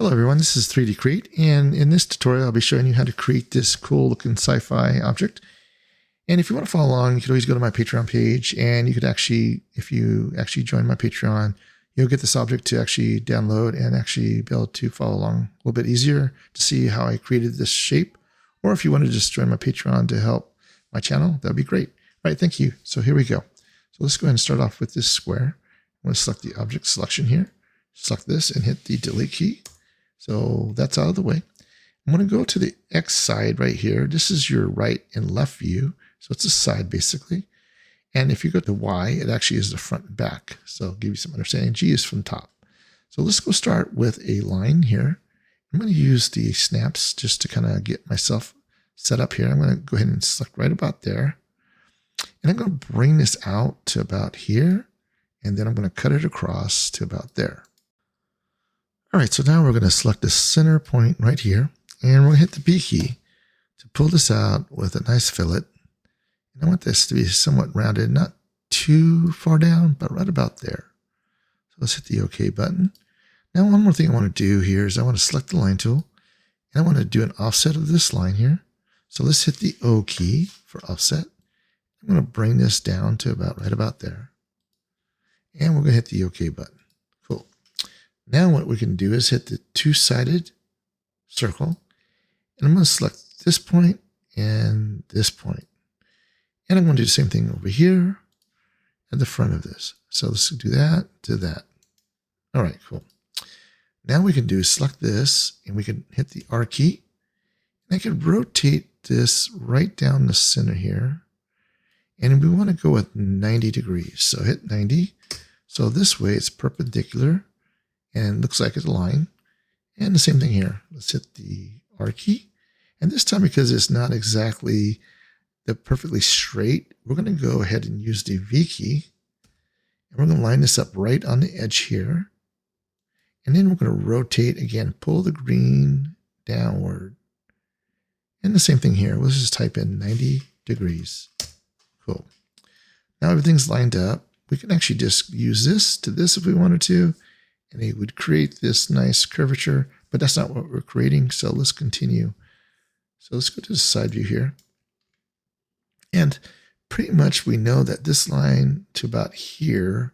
Hello everyone, this is 3D Create, and in this tutorial I'll be showing you how to create this cool looking sci-fi object. And if you want to follow along, you could always go to my Patreon page, and you could actually, if you actually join my Patreon, you'll get this object to actually download and actually be able to follow along a little bit easier to see how I created this shape. Or if you want to just join my Patreon to help my channel, that'd be great. All right, thank you. So here we go. So let's go ahead and start off with this square. I'm going to select the object selection here, select this and hit the delete key. So that's out of the way. I'm going to go to the X side right here. This is your right and left view. So it's a side basically. And if you go to Y, it actually is the front and back. So I'll give you some understanding. G is from top. So let's go start with a line here. I'm going to use the snaps just to kind of get myself set up here. I'm going to go ahead and select right about there. And I'm going to bring this out to about here. And then I'm going to cut it across to about there. All right, so now we're going to select the center point right here, and we're going to hit the B key to pull this out with a nice fillet. And I want this to be somewhat rounded, not too far down, but right about there. So let's hit the OK button. Now, one more thing I want to do here is I want to select the line tool, and I want to do an offset of this line here. So let's hit the O key for offset. I'm going to bring this down to about right about there. And we're going to hit the OK button. Cool. Now what we can do is hit the two-sided circle, and I'm going to select this point and this point. And I'm going to do the same thing over here at the front of this. So let's do that to that. All right, cool. Now we can do is select this, and we can hit the R key. And I can rotate this right down the center here. And we want to go with 90 degrees. So hit 90. So this way it's perpendicular. And it looks like it's a line. And the same thing here. Let's hit the R key. And this time, because it's not exactly the perfectly straight, we're going to go ahead and use the V key. And we're going to line this up right on the edge here. And then we're going to rotate again, pull the green downward. And the same thing here. Let's just type in 90 degrees. Cool. Now everything's lined up. We can actually just use this to this if we wanted to. And it would create this nice curvature, but that's not what we're creating. So let's continue. So let's go to the side view here. And pretty much we know that this line to about here,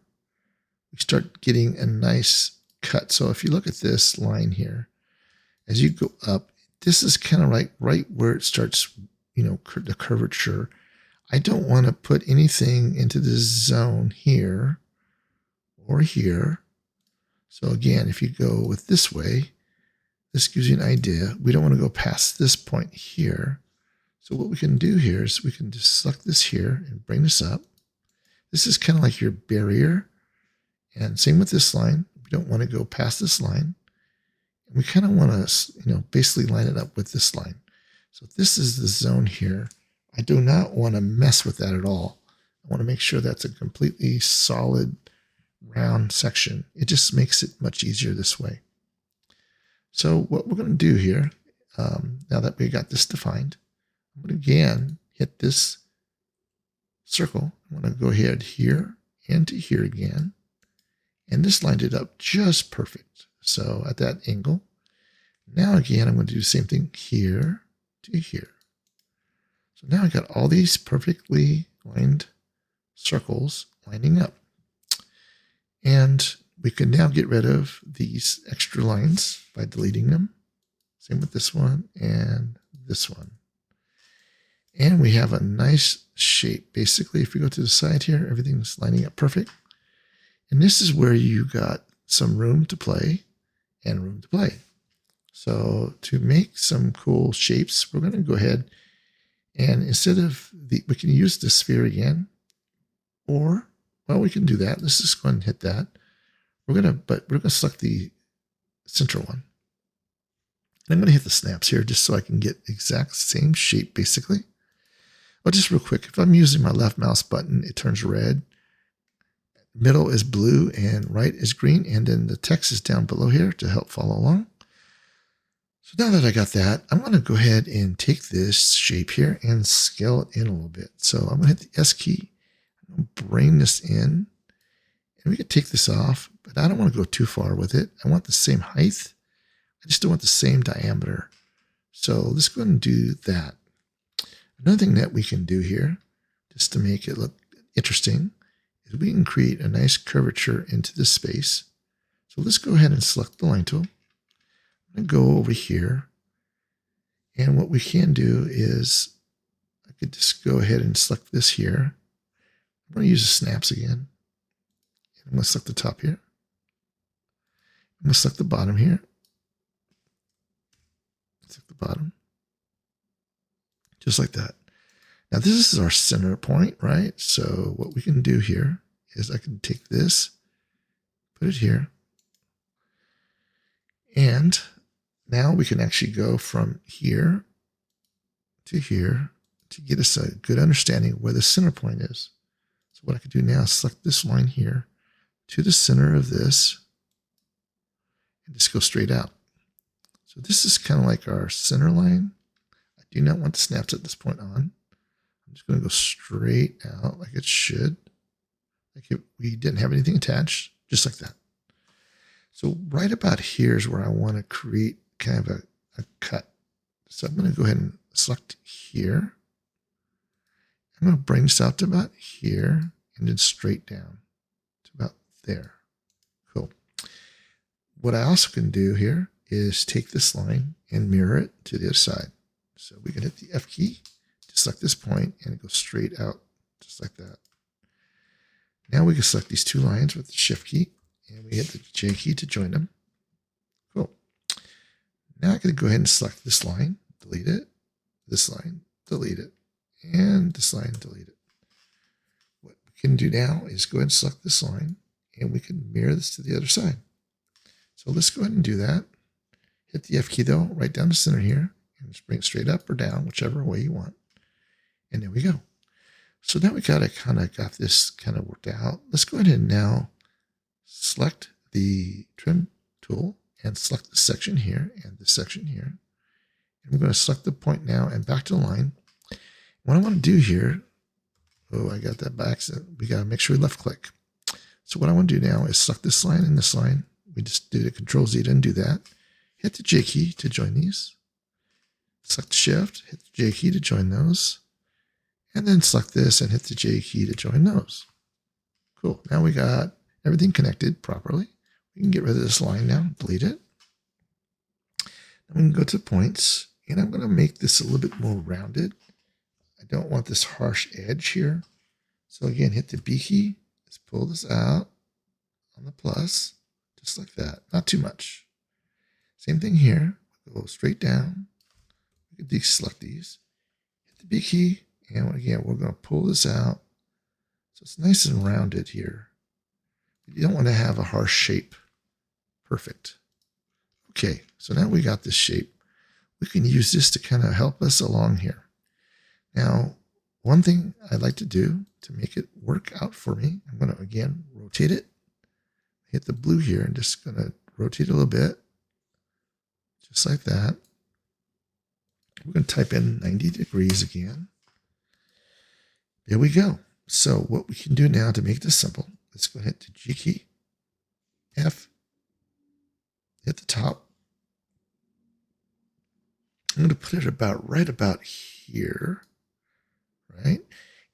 we start getting a nice cut. So if you look at this line here, as you go up, this is kind of like right where it starts, the curvature. I don't want to put anything into this zone here or here. So again, if you go with this way, this gives you an idea. We don't want to go past this point here. So what we can do here is we can just select this here and bring this up. This is kind of like your barrier. And same with this line. We don't want to go past this line. And we kind of want to, basically line it up with this line. So this is the zone here. I do not want to mess with that at all. I want to make sure that's a completely solid round section. It just makes it much easier this way. So what we're going to do here, now that we got this defined, I'm going to again hit this circle. I'm going to go ahead here and to here again. And this lined it up just perfect. So at that angle. Now again, I'm going to do the same thing here to here. So now I got all these perfectly lined circles lining up. And we can now get rid of these extra lines by deleting them. Same with this one and this one. And we have a nice shape. Basically, if we go to the side here, everything's lining up perfect. And this is where you got some room to play and room to play. So to make some cool shapes, we're going to go ahead and instead of we can use the sphere again, or, well, we can do that. Let's just go ahead and hit that. We're going to select the central one. And I'm going to hit the snaps here just so I can get exact same shape basically. Oh, just real quick, if I'm using my left mouse button, it turns red. Middle is blue and right is green. And then the text is down below here to help follow along. So now that I got that, I'm going to go ahead and take this shape here and scale it in a little bit. So I'm going to hit the S key. I'm going to bring this in. And we could take this off, but I don't want to go too far with it. I want the same height I just don't want the same diameter. So let's go ahead and do that. Another thing that we can do here, just to make it look interesting, is we can create a nice curvature into this space. So let's go ahead and select the line tool. I'm going to go over here. And what we can do is I could just go ahead and select this here. I'm going to use the snaps again. I'm going to select the top here. I'm going to select the bottom here. Select the bottom. Just like that. Now this is our center point, right? So what we can do here is I can take this, put it here, and now we can actually go from here to get us a good understanding of where the center point is. So what I can do now is select this line here to the center of this and just go straight out. So this is kind of like our center line. I do not want the snaps at this point on. I'm just going to go straight out like it should. Like if we didn't have anything attached, just like that. So right about here is where I want to create kind of a cut. So I'm going to go ahead and select here. I'm going to bring this out to about here and then straight down to about there. Cool. What I also can do here is take this line and mirror it to the other side. So we can hit the F key to select this point and it goes straight out just like that. Now we can select these two lines with the Shift key and we hit the J key to join them. Cool. Now I can go ahead and select this line, delete it, this line, delete it, and this line, delete it. What we can do now is go ahead and select this line and we can mirror this to the other side. So let's go ahead and do that. Hit the F key though, right down the center here, and just bring it straight up or down, whichever way you want. And there we go. So now we got this kind of worked out. Let's go ahead and now select the trim tool and select this section here and this section here. And we're going to select the point now and back to the line. What I want to do here, oh, I got that by accident. We got to make sure we left click. So what I want to do now is select this line and this line. We just did a Control Z to undo that. Hit the J key to join these. Select Shift, hit the J key to join those. And then select this and hit the J key to join those. Cool. Now we got everything connected properly. We can get rid of this line now, delete it. I'm going to go to points, and I'm going to make this a little bit more rounded. I don't want this harsh edge here. So again, hit the B key. Let's pull this out on the plus, just like that. Not too much. Same thing here. Go straight down. We can deselect these. Hit the B key, and again, we're going to pull this out. So it's nice and rounded here. You don't want to have a harsh shape. Perfect. Okay, so now we got this shape. We can use this to kind of help us along here. Now, one thing I'd like to do to make it work out for me, I'm going to again rotate it. Hit the blue here and just going to rotate a little bit. Just like that. We're going to type in 90 degrees again. There we go. So what we can do now to make this simple, let's go ahead to G key, F, hit the top. I'm going to put it right about here, right?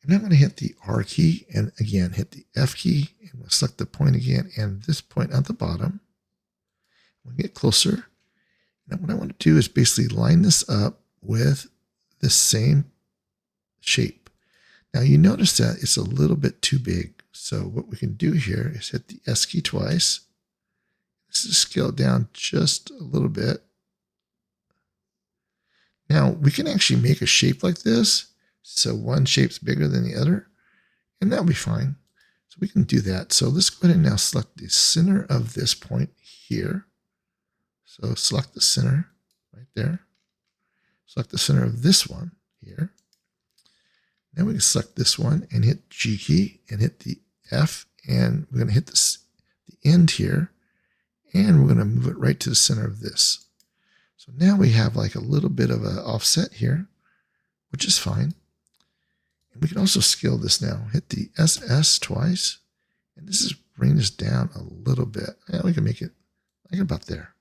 And I'm going to hit the R key and again hit the F key and we'll select the point again and this point at the bottom. We'll get closer. Now what I want to do is basically line this up with the same shape. Now you notice that it's a little bit too big. So what we can do here is hit the S key twice. This is scale it down just a little bit. Now we can actually make a shape like this. So one shape's bigger than the other, and that'll be fine. So we can do that. So let's go ahead and now select the center of this point here. So select the center right there. Select the center of this one here. Then we can select this one and hit G key and hit the F, and we're going to hit the end here, and we're going to move it right to the center of this. So now we have like a little bit of an offset here, which is fine. And we can also scale this now. Hit the SS twice, and this is bring this down a little bit. Yeah, we can make it like about there.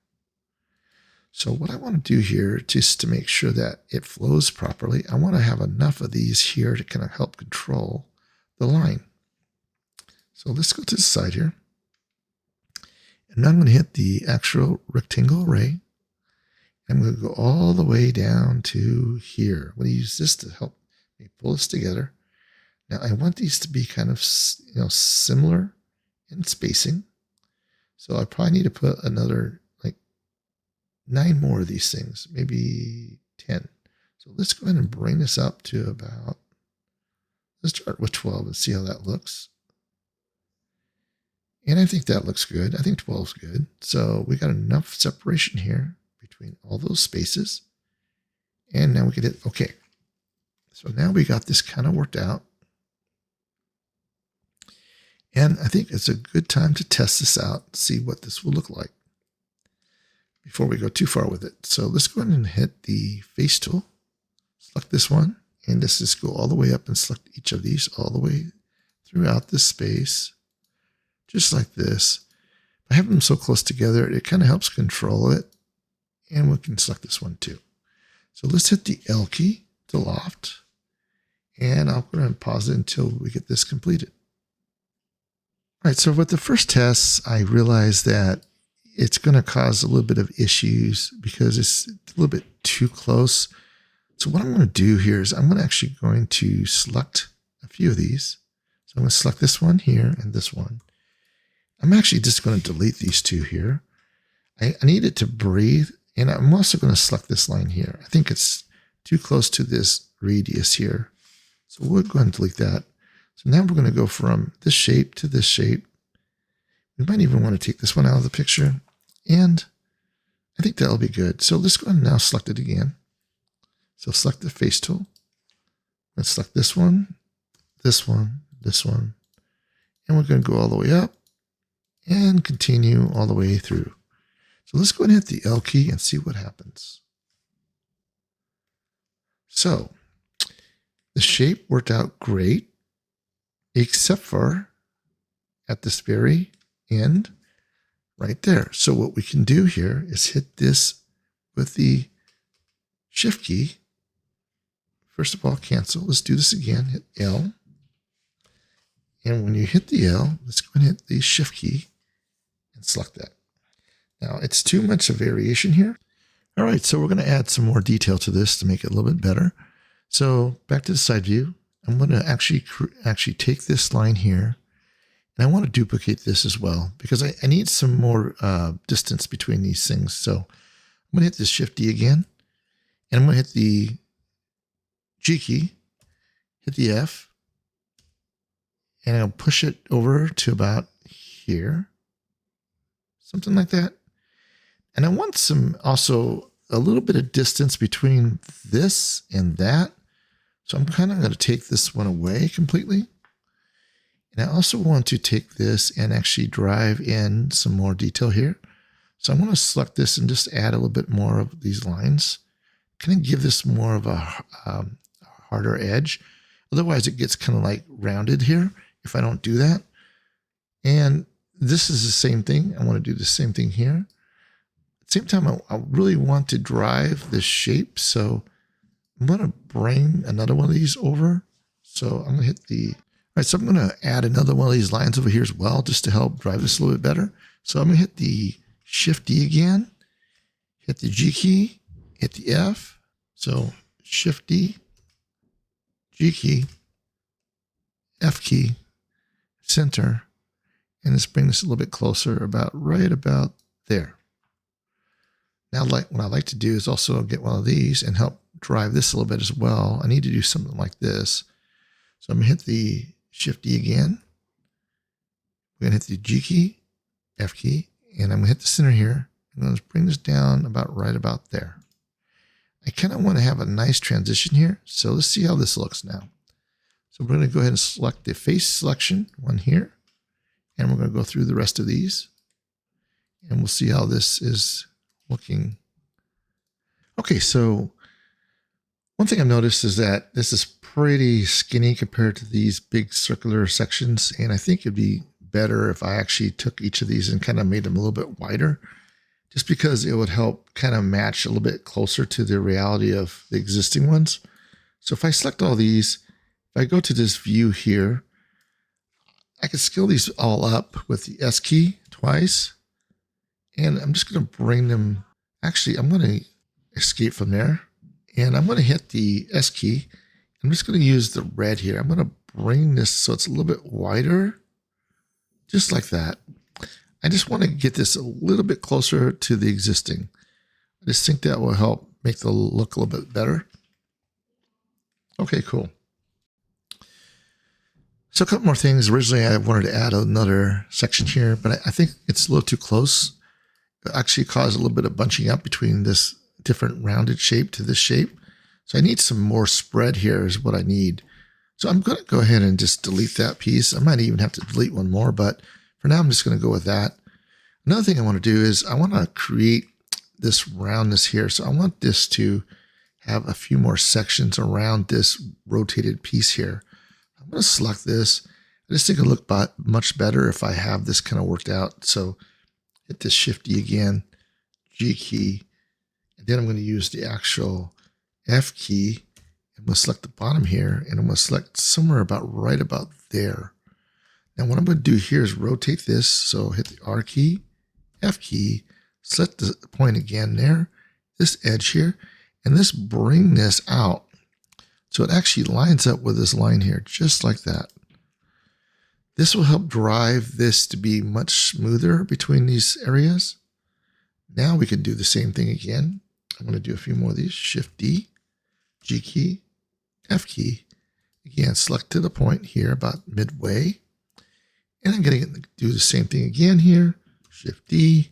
So what I want to do here, just to make sure that it flows properly, I want to have enough of these here to kind of help control the line. So let's go to the side here. And now I'm going to hit the actual rectangle array. I'm going to go all the way down to here. I'm going to use this to help me pull this together. Now I want these to be kind of, similar in spacing. So I probably need to put another like 9 more of these things, maybe 10. So let's go ahead and bring this up to about, let's start with 12 and see how that looks. And I think that looks good. I think 12 is good. So we got enough separation here between all those spaces. And now we can hit OK. So now we got this kind of worked out. And I think it's a good time to test this out, see what this will look like before we go too far with it. So let's go ahead and hit the face tool, select this one, and let's just go all the way up and select each of these all the way throughout this space, just like this. By having them so close together, it kind of helps control it. And we can select this one too. So let's hit the L key to loft, and I'll go ahead and pause it until we get this completed. All right, so with the first tests, I realized that it's going to cause a little bit of issues because it's a little bit too close. So what I'm going to do here is I'm actually going to select a few of these. So I'm going to select this one here and this one. I'm actually just going to delete these two here. I need it to breathe, and I'm also going to select this line here. I think it's too close to this radius here. So we'll go ahead and delete that. So now we're going to go from this shape to this shape. We might even want to take this one out of the picture. And I think that'll be good. So let's go ahead and now select it again. So select the face tool. Let's select this one, this one, this one. And we're going to go all the way up and continue all the way through. So let's go ahead and hit the L key and see what happens. So the shape worked out great, except for at this very end right there. So what we can do here is hit this with the shift key. First of all, cancel. Let's do this again. Hit L. And when you hit the L, let's go and hit the shift key and select that. Now it's too much of variation here. All right, so we're going to add some more detail to this to make it a little bit better. So back to the side view. I'm going to actually take this line here, and I want to duplicate this as well because I need some more distance between these things. So I'm going to hit the Shift D again, and I'm going to hit the G key, hit the F, and I'll push it over to about here, something like that. And I want some also a little bit of distance between this and that. So I'm kind of going to take this one away completely. And I also want to take this and actually drive in some more detail here. So I'm going to select this and just add a little bit more of these lines. Kind of give this more of a harder edge. Otherwise it gets kind of like rounded here if I don't do that. And this is the same thing. I want to do the same thing here. At the same time, I really want to drive this shape. So I'm going to bring another one of these over. So I'm going to hit the, all right, so I'm going to add another one of these lines over here as well, just to help drive this a little bit better. So I'm going to hit the Shift D again, hit the G key, hit the F. So Shift D, G key, F key, center, and let's bring this a little bit closer, right about there. Now, what I like to do is also get one of these and help drive this a little bit as well. I need to do something like this. So I'm going to hit the Shift D again. We're going to hit the G key, F key, and I'm going to hit the center here. I'm going to bring this down right about there. I kind of want to have a nice transition here. So let's see how this looks now. So we're going to go ahead and select the face selection one here. And we're going to go through the rest of these. And we'll see how this is looking. Okay, so one thing I've noticed is that this is pretty skinny compared to these big circular sections. And I think it'd be better if I actually took each of these and kind of made them a little bit wider just because it would help kind of match a little bit closer to the reality of the existing ones. So if I select all these, if I go to this view here, I can scale these all up with the S key twice. And I'm just going to bring them. Actually, I'm going to escape from there. And I'm going to hit the S key. I'm just going to use the red here. I'm going to bring this so it's a little bit wider. Just like that. I just want to get this a little bit closer to the existing. I just think that will help make the look a little bit better. Okay, cool. So a couple more things. Originally, I wanted to add another section here, but I think it's a little too close. It actually caused a little bit of bunching up between this different rounded shape to this shape. So I need some more spread here is what I need. So I'm going to go ahead and just delete that piece. I might even have to delete one more, but for now, I'm just going to go with that. Another thing I want to do is I want to create this roundness here. So I want this to have a few more sections around this rotated piece here. I'm going to select this. I just think it'll look much better if I have this kind of worked out. So hit this Shift D again, G key, and then I'm going to use the actual F key. I'm going to select the bottom here, and I'm going to select somewhere right about there. Now what I'm going to do here is rotate this. So hit the R key, F key, select the point again there, this edge here, and let's bring this out. So it actually lines up with this line here, just like that. This will help drive this to be much smoother between these areas. Now we can do the same thing again. I'm going to do a few more of these. Shift D, G key, F key. Again, select to the point here about midway. And I'm going to do the same thing again here. Shift D,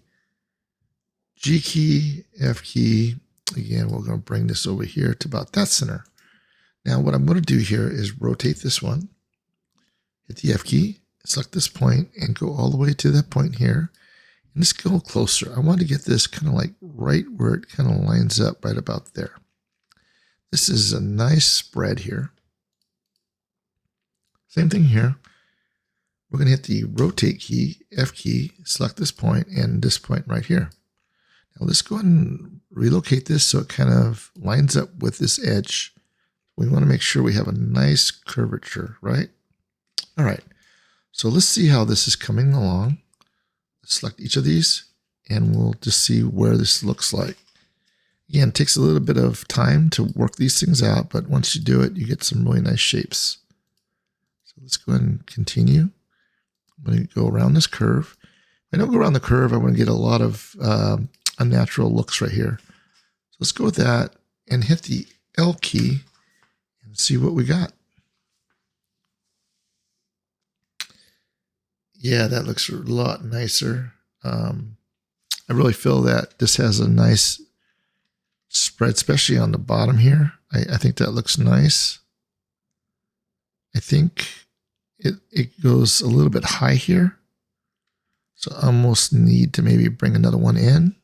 G key, F key. Again, we're going to bring this over here to about that center. Now what I'm going to do here is rotate this one. Hit the F key, select this point, and go all the way to that point here. And just go closer. I want to get this kind of like right where it kind of lines up right about there. This is a nice spread here. Same thing here. We're going to hit the rotate key, F key, select this point and this point right here. Now let's go ahead and relocate this so it kind of lines up with this edge. We want to make sure we have a nice curvature, right? All right, so let's see how this is coming along. Let's select each of these and we'll just see where this looks like. Again, it takes a little bit of time to work these things out, but once you do it, you get some really nice shapes. So let's go ahead and continue. I'm going to go around this curve. If I don't go around the curve, I want to get a lot of unnatural looks right here. So let's go with that and hit the L key and see what we got. Yeah, that looks a lot nicer. I really feel that this has a nice spread, especially on the bottom here. I think that looks nice. I think it goes a little bit high here. So I almost need to maybe bring another one in.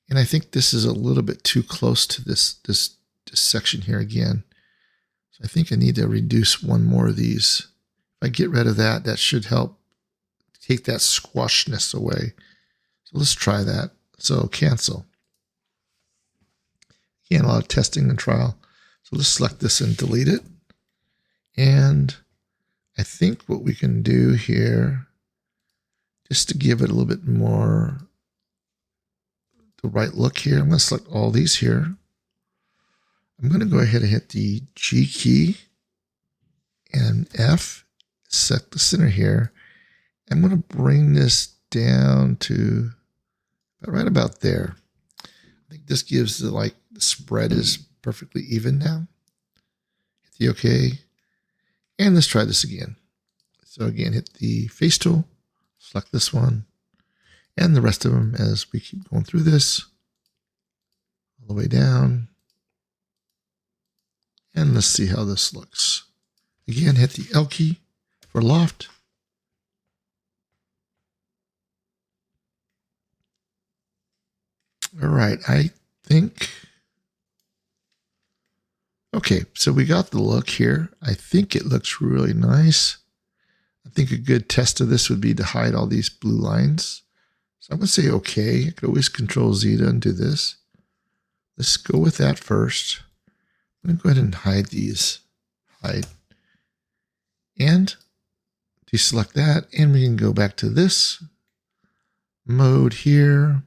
And I think this is a little bit too close to this section here again. So I think I need to reduce one more of these. If I get rid of that, that should help take that squashness away. So let's try that. So cancel. Again, a lot of testing and trial. So let's select this and delete it. And I think what we can do here, just to give it a little bit more the right look here, I'm going to select all these here. I'm going to go ahead and hit the G key and F, set the center here. I'm going to bring this down to right about there. I think this gives the spread is perfectly even now. Hit the OK. And let's try this again. So again, hit the face tool, select this one, and the rest of them as we keep going through this, all the way down. And let's see how this looks. Again, hit the L key for loft. All right, I think, okay, so we got the look here. I think it looks really nice. I think a good test of this would be to hide all these blue lines. So I'm going to say OK. I could always Control Z to undo this. Let's go with that first. I'm going to go ahead and hide these. Hide. And deselect that. And we can go back to this mode here.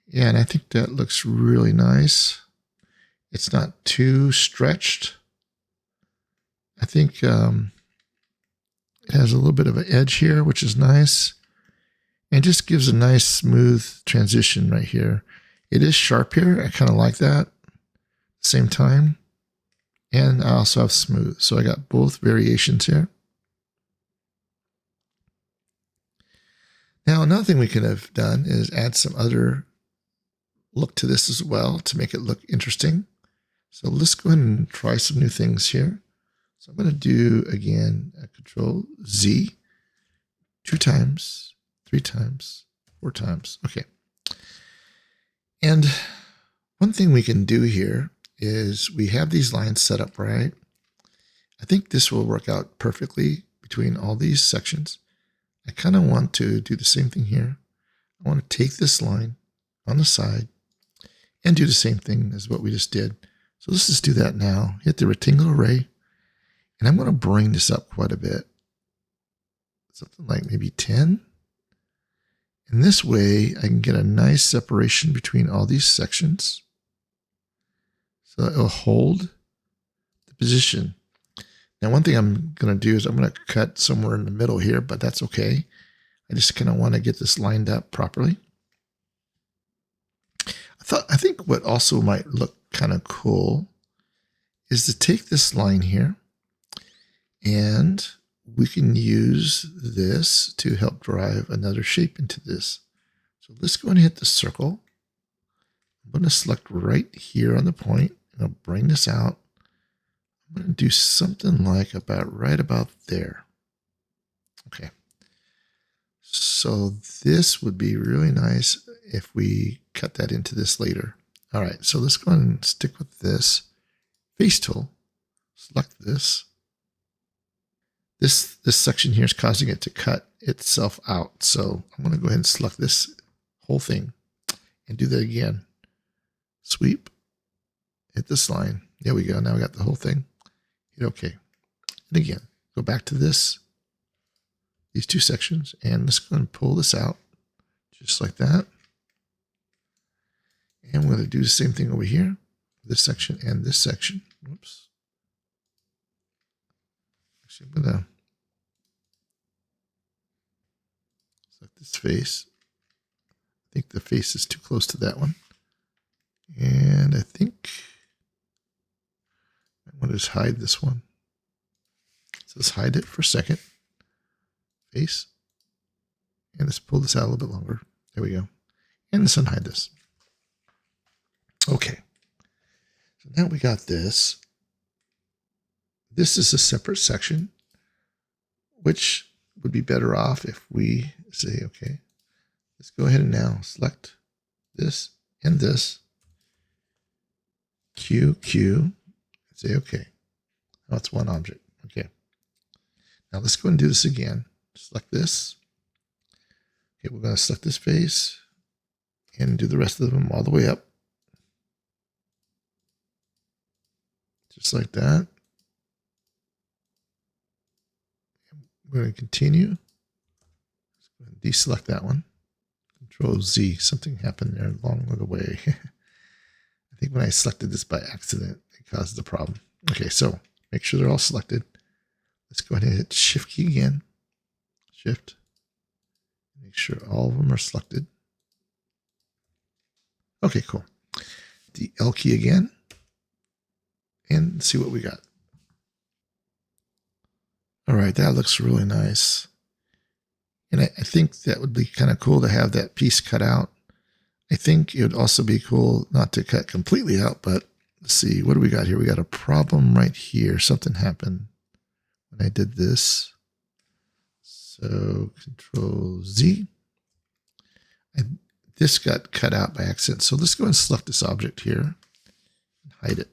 Yeah, and I think that looks really nice. It's not too stretched. I think it has a little bit of an edge here, which is nice. And just gives a nice smooth transition right here. It is sharp here. I kind of like that. Same time. And I also have smooth. So I got both variations here. Now, another thing we could have done is add some other look to this as well to make it look interesting. So let's go ahead and try some new things here. So I'm going to do, again, Control Z 2 times, 3 times, 4 times. Okay. And one thing we can do here is we have these lines set up right. I think this will work out perfectly between all these sections. I kind of want to do the same thing here. I want to take this line on the side and do the same thing as what we just did. So let's just do that now. Hit the rectangle array. And I'm going to bring this up quite a bit. Something like maybe 10. And this way I can get a nice separation between all these sections. So it'll hold the position. Now, one thing I'm going to do is I'm going to cut somewhere in the middle here, but that's okay. I just kind of want to get this lined up properly. I think what also might look kind of cool is to take this line here, and we can use this to help drive another shape into this. So let's go and hit the circle. I'm going to select right here on the point, and I'll bring this out. I'm going to do something like right about there. Okay. So this would be really nice if we cut that into this later. All right, so let's go ahead and stick with this face tool. Select this. This section here is causing it to cut itself out. So I'm going to go ahead and select this whole thing and do that again. Sweep. Hit this line. There we go. Now we got the whole thing. Hit OK. And again, go back to these 2 sections, and let's go and pull this out just like that. And we're going to do the same thing over here, this section and this section. Whoops. Actually, I'm going to select this face. I think the face is too close to that one. And I think I want to just hide this one. So let's hide it for a second. Face. And let's pull this out a little bit longer. There we go. And let's unhide this. Okay. So now we got this. This is a separate section, which would be better off if we say, okay, let's go ahead and now select this and this. Q, and say, okay. Now it's one object. Okay. Now let's go and do this again. Select this. Okay, we're going to select this face and do the rest of them all the way up. Just like that. We're going to continue. Deselect that one. Control Z. Something happened there along the way. I think when I selected this by accident, it caused the problem. Okay, so make sure they're all selected. Let's go ahead and hit Shift key again. Shift. Make sure all of them are selected. Okay, cool. The L key again. And see what we got. All right, that looks really nice. And I think that would be kind of cool to have that piece cut out. I think it would also be cool not to cut completely out, but let's see, what do we got here? We got a problem right here. Something happened when I did this. So Control Z. This got cut out by accident. So let's go and select this object here and hide it.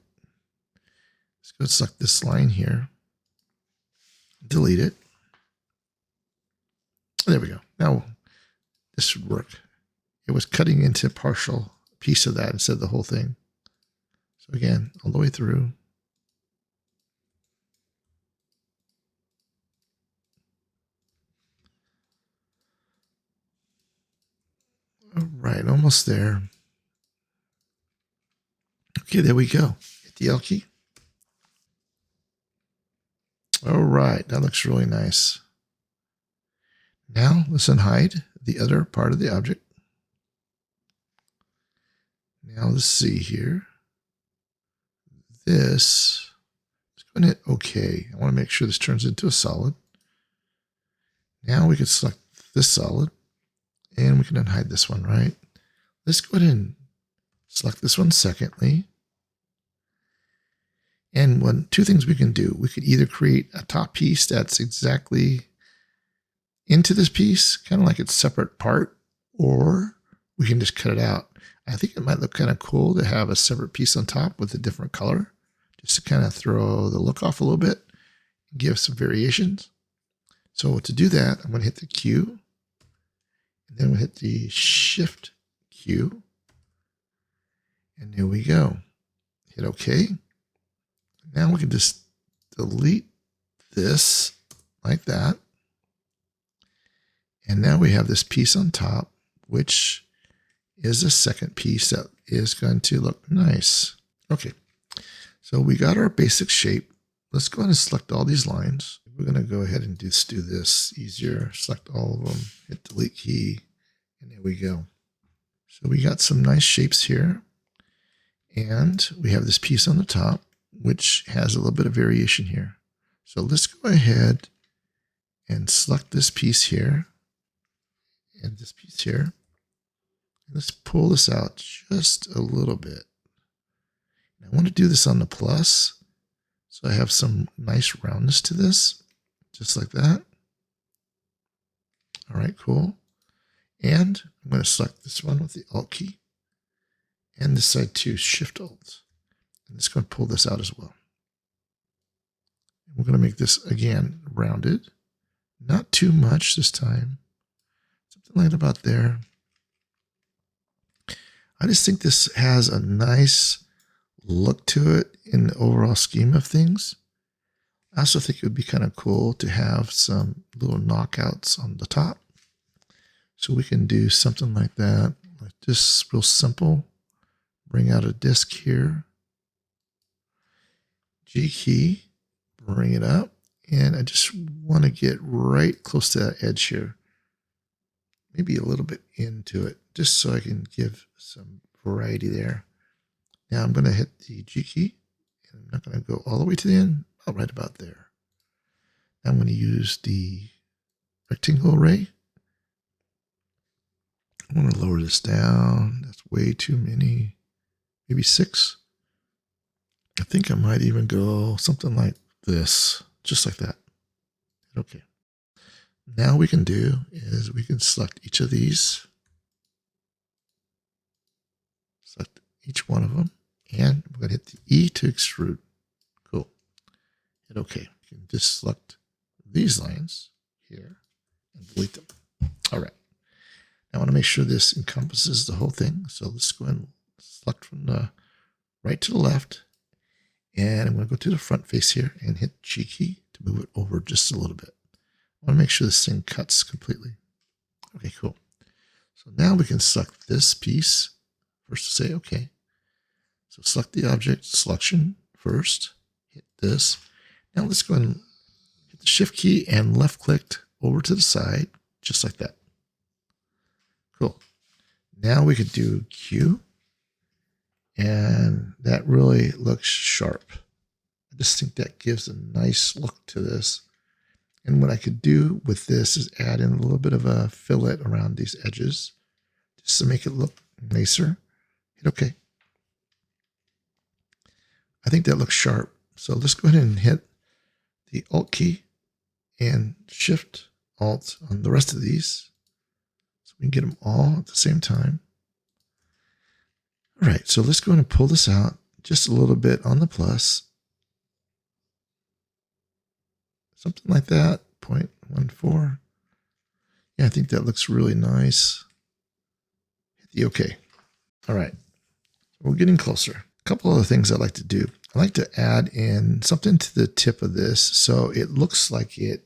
Let's go and select this line here. Delete it. There we go. Now this would work. It was cutting into a partial piece of that instead of the whole thing. So again, all the way through. All right, almost there. Okay, there we go. Hit the L key. All right, that looks really nice. Now let's unhide the other part of the object. Now let's see here. This is going to hit OK. I want to make sure this turns into a solid. Now we can select this solid and we can unhide this one, right? Let's go ahead and select this one secondly. And two things we can do. We could either create a top piece that's exactly into this piece, kind of like it's a separate part, or we can just cut it out. I think it might look kind of cool to have a separate piece on top with a different color, just to kind of throw the look off a little bit, give some variations. So to do that, I'm going to hit the Q, and then we'll hit the Shift Q, and there we go. Hit OK. Now we can just delete this like that. And now we have this piece on top, which is a second piece that is going to look nice. Okay, so we got our basic shape. Let's go ahead and select all these lines. We're going to go ahead and just do this easier. Select all of them, hit delete key, and there we go. So we got some nice shapes here. And we have this piece on the top, which has a little bit of variation here. So let's go ahead and select this piece here and this piece here. Let's pull this out just a little bit. I want to do this on the plus, so I have some nice roundness to this, just like that. All right, cool. And I'm going to select this one with the Alt key, and this side too, Shift Alt. And it's going to pull this out as well. We're going to make this again rounded, not too much this time. Something like about there. I just think this has a nice look to it in the overall scheme of things. I also think it would be kind of cool to have some little knockouts on the top. So we can do something like that, like this, real simple. Bring out a disc here. G key, bring it up. And I just want to get right close to that edge here. Maybe a little bit into it, just so I can give some variety there. Now I'm going to hit the G key, and I'm not going to go all the way to the end, right about there. Now I'm going to use the rectangle array. I want to lower this down. That's way too many, maybe 6. I think I might even go something like this, just like that. Okay. Now we can do is we can select each of these, select each one of them, and we're going to hit the E to extrude. Cool. Hit OK. You can just select these lines here and delete them. All right. Now I want to make sure this encompasses the whole thing. So let's go and select from the right to the left. And I'm going to go to the front face here and hit G key to move it over just a little bit. I want to make sure this thing cuts completely. Okay, cool. So now we can select this piece first to say OK. So select the object selection first, hit this. Now let's go and hit the Shift key and left click over to the side, just like that. Cool. Now we could do Q, and that really looks sharp. I just think that gives a nice look to this. And what I could do with this is add in a little bit of a fillet around these edges, just to make it look nicer. Hit OK. I think that looks sharp. So let's go ahead and hit the Alt key and Shift Alt on the rest of these, so we can get them all at the same time. All right, so let's go ahead and pull this out just a little bit on the plus. Something like that, 0.14. Yeah, I think that looks really nice. Hit the OK. All right, we're getting closer. A couple other things I like to do. I like to add in something to the tip of this so it looks like it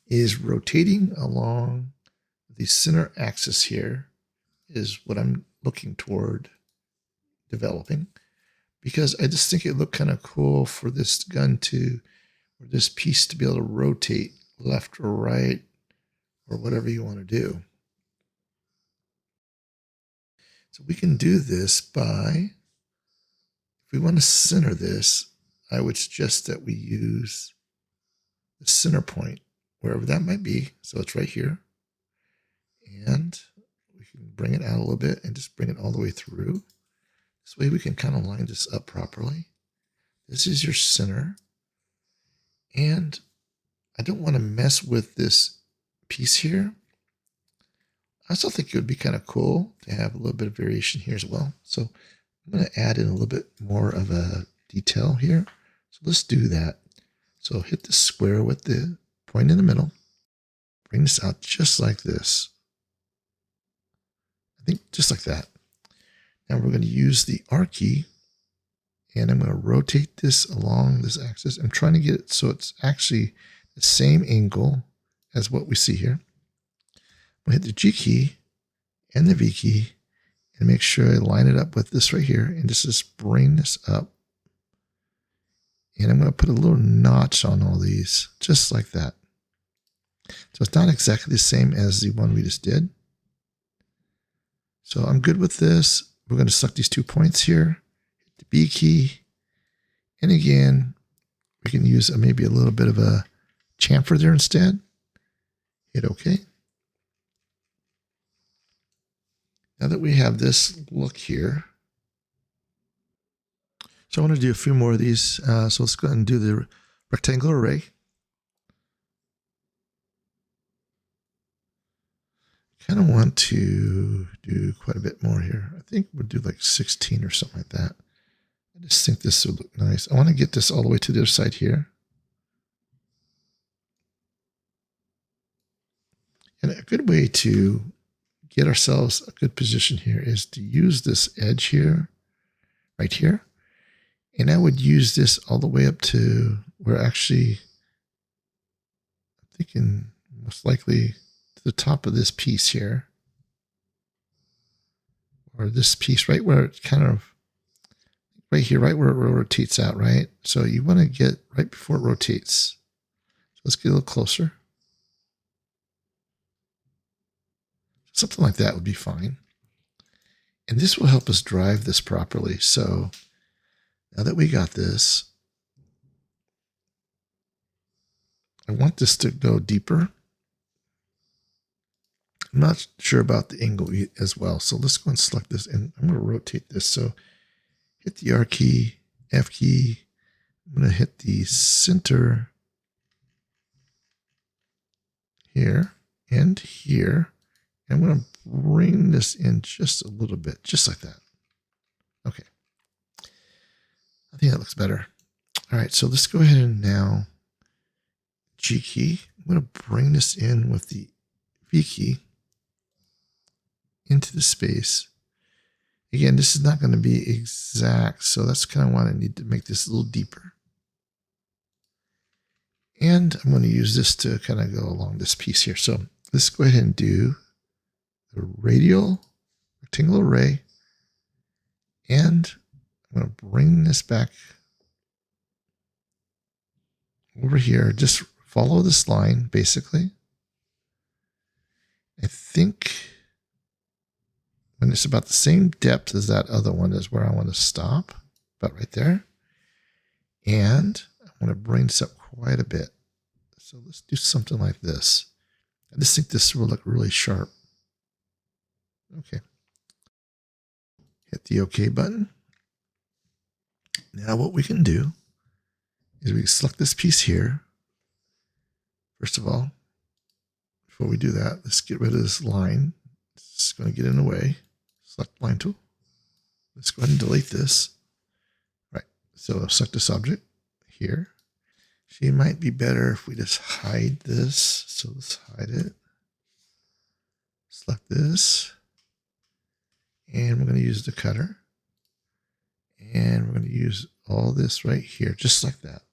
is rotating along the center axis here is what I'm looking toward developing, because I just think it looked kind of cool for this gun to, or this piece to be able to rotate left or right or whatever you want to do. So we can do this by, if we want to center this, I would suggest that we use the center point, wherever that might be. So it's right here. And we can bring it out a little bit and just bring it all the way through. This way we can kind of line this up properly. This is your center. And I don't want to mess with this piece here. I still think it would be kind of cool to have a little bit of variation here as well. So I'm going to add in a little bit more of a detail here. So let's do that. So hit the square with the point in the middle. Bring this out just like this. I think just like that. Now we're going to use the R key, and I'm going to rotate this along this axis. I'm trying to get it so it's actually the same angle as what we see here. I'm going to hit the G key and the V key and make sure I line it up with this right here, and just bring this up. And I'm going to put a little notch on all these, just like that. So it's not exactly the same as the one we just did. So I'm good with this. We're going to select these 2 points here, hit the B key, and again, we can use maybe a little bit of a chamfer there instead. Hit OK. Now that we have this look here, so I want to do a few more of these. So let's go ahead and do the rectangular array. Kind of want to do quite a bit more here. I think we'll do like 16 or something like that. I just think this would look nice. I want to get this all the way to the other side here. And a good way to get ourselves a good position here is to use this edge here, right here. And I would use this all the way up to where actually, I'm thinking most likely to the top of this piece here. Or this piece right where it kind of, right here, right where it rotates out, right? So you want to get right before it rotates. So let's get a little closer. Something like that would be fine. And this will help us drive this properly. So now that we got this, I want this to go deeper. I'm not sure about the angle as well. So let's go and select this, and I'm going to rotate this. So hit the R key, F key. I'm going to hit the center here and here. And I'm going to bring this in just a little bit, just like that. Okay. I think that looks better. All right, so let's go ahead and now G key. I'm going to bring this in with the V key into the space. Again, this is not going to be exact, so that's kind of why I need to make this a little deeper. And I'm going to use this to kind of go along this piece here. So let's go ahead and do the radial rectangular array. And I'm going to bring this back over here. Just follow this line, basically. I think when it's about the same depth as that other one is where I want to stop, about right there. And I want to bring this up quite a bit. So let's do something like this. I just think this will look really sharp. Okay. Hit the OK button. Now what we can do is we select this piece here. First of all, before we do that, let's get rid of this line. It's going to get in the way. Select line tool. Let's go ahead and delete this. Right. So I'll select this object here. It might be better if we just hide this. So let's hide it. Select this. And we're going to use the cutter. And we're going to use all this right here, just like that.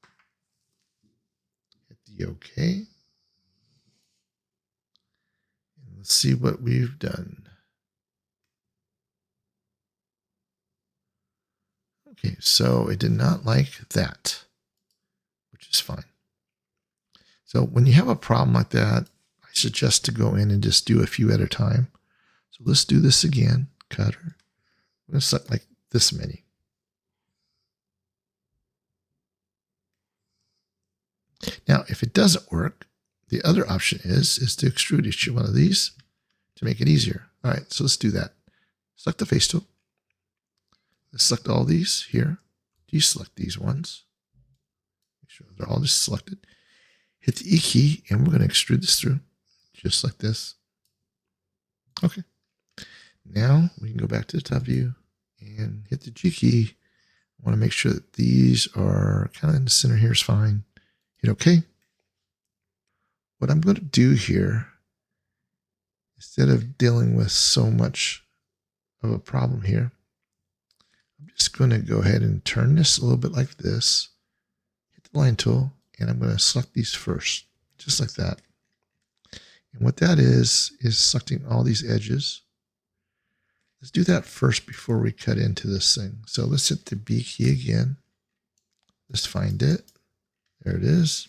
Hit the OK. And let's see what we've done. Okay, so it did not like that, which is fine. So when you have a problem like that, I suggest to go in and just do a few at a time. So let's do this again. Cutter. I'm going to select like this many. Now, if it doesn't work, the other option is to extrude each one of these to make it easier. All right, so let's do that. Select the face tool. Let's select all these here. Deselect these ones. Make sure they're all just selected. Hit the E key, and we're going to extrude this through, just like this. Okay. Now we can go back to the top view and hit the G key. I want to make sure that these are kind of in the center here is fine. Hit OK. What I'm going to do here, instead of dealing with so much of a problem here, I'm just going to go ahead and turn this a little bit like this. Hit the line tool, and I'm going to select these first, just like that. And what that is selecting all these edges. Let's do that first before we cut into this thing. So let's hit the B key again. Let's find it. There it is.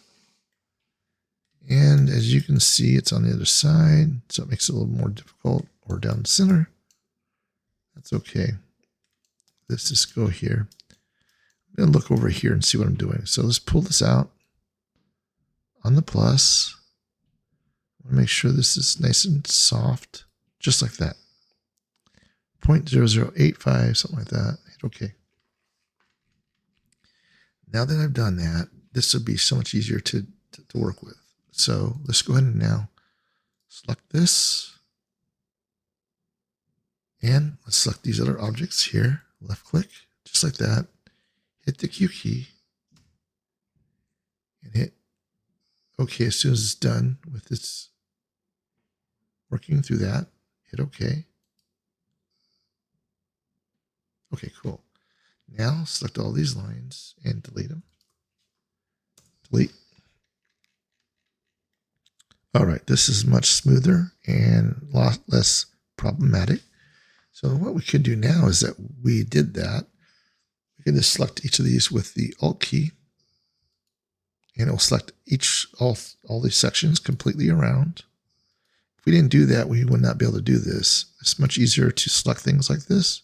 And as you can see, it's on the other side, so it makes it a little more difficult, or down the center. That's okay. Let's just go here. I'm going to look over here and see what I'm doing. So let's pull this out on the plus. I want to make sure this is nice and soft, just like that. 0.0085, something like that. Hit OK. Now that I've done that, this will be so much easier to work with. So let's go ahead and now select this. And let's select these other objects here. Left click, just like that. Hit the Q key. And hit OK as soon as it's done with this working through that. Hit OK. Okay, cool. Now select all these lines and delete them. Delete. All right, this is much smoother and a lot less problematic. So what we could do now is that we did that. We can just select each of these with the Alt key, and it will select all these sections completely around. If we didn't do that, we would not be able to do this. It's much easier to select things like this.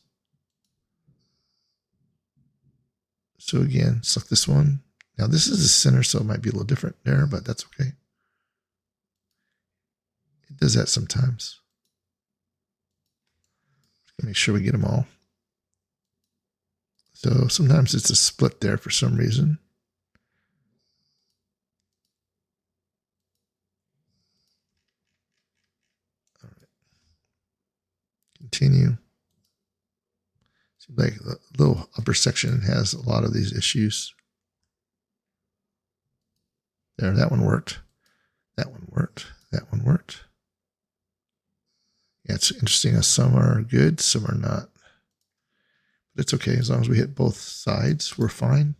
So again, select this one. Now this is the center, so it might be a little different there, but that's okay. It does that sometimes. Make sure we get them all. So sometimes it's a split there for some reason. All right. Continue. Seems like the little upper section has a lot of these issues. There, that one worked. That one worked. That one worked. Yeah, it's interesting how some are good, some are not. But it's okay. As long as we hit both sides, we're fine.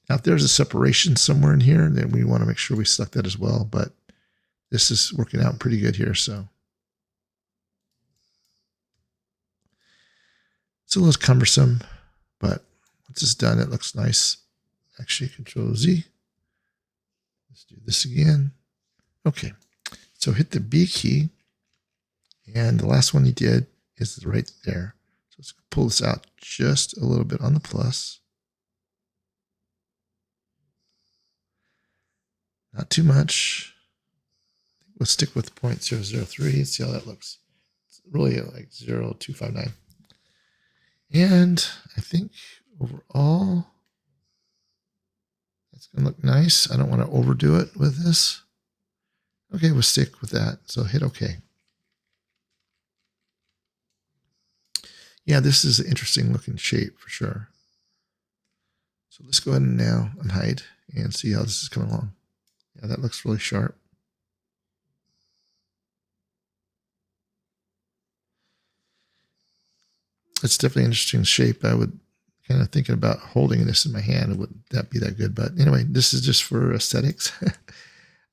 Now, if there's a separation somewhere in here, then we want to make sure we select that as well. But this is working out pretty good here, so. It's a little cumbersome, but once it's done, it looks nice. Actually, Control Z. Let's do this again. Okay, so hit the B key, and the last one you did is right there. So let's pull this out just a little bit on the plus. Not too much. We'll stick with 0.003 and see how that looks. It's really like 0.259. And I think overall, that's going to look nice. I don't want to overdo it with this. Okay, we'll stick with that. So hit OK. Yeah, this is an interesting looking shape for sure. So let's go ahead and now unhide and see how this is coming along. Yeah, that looks really sharp. It's definitely an interesting shape. I would kind of thinking about holding this in my hand. It wouldn't that be that good? But anyway, this is just for aesthetics.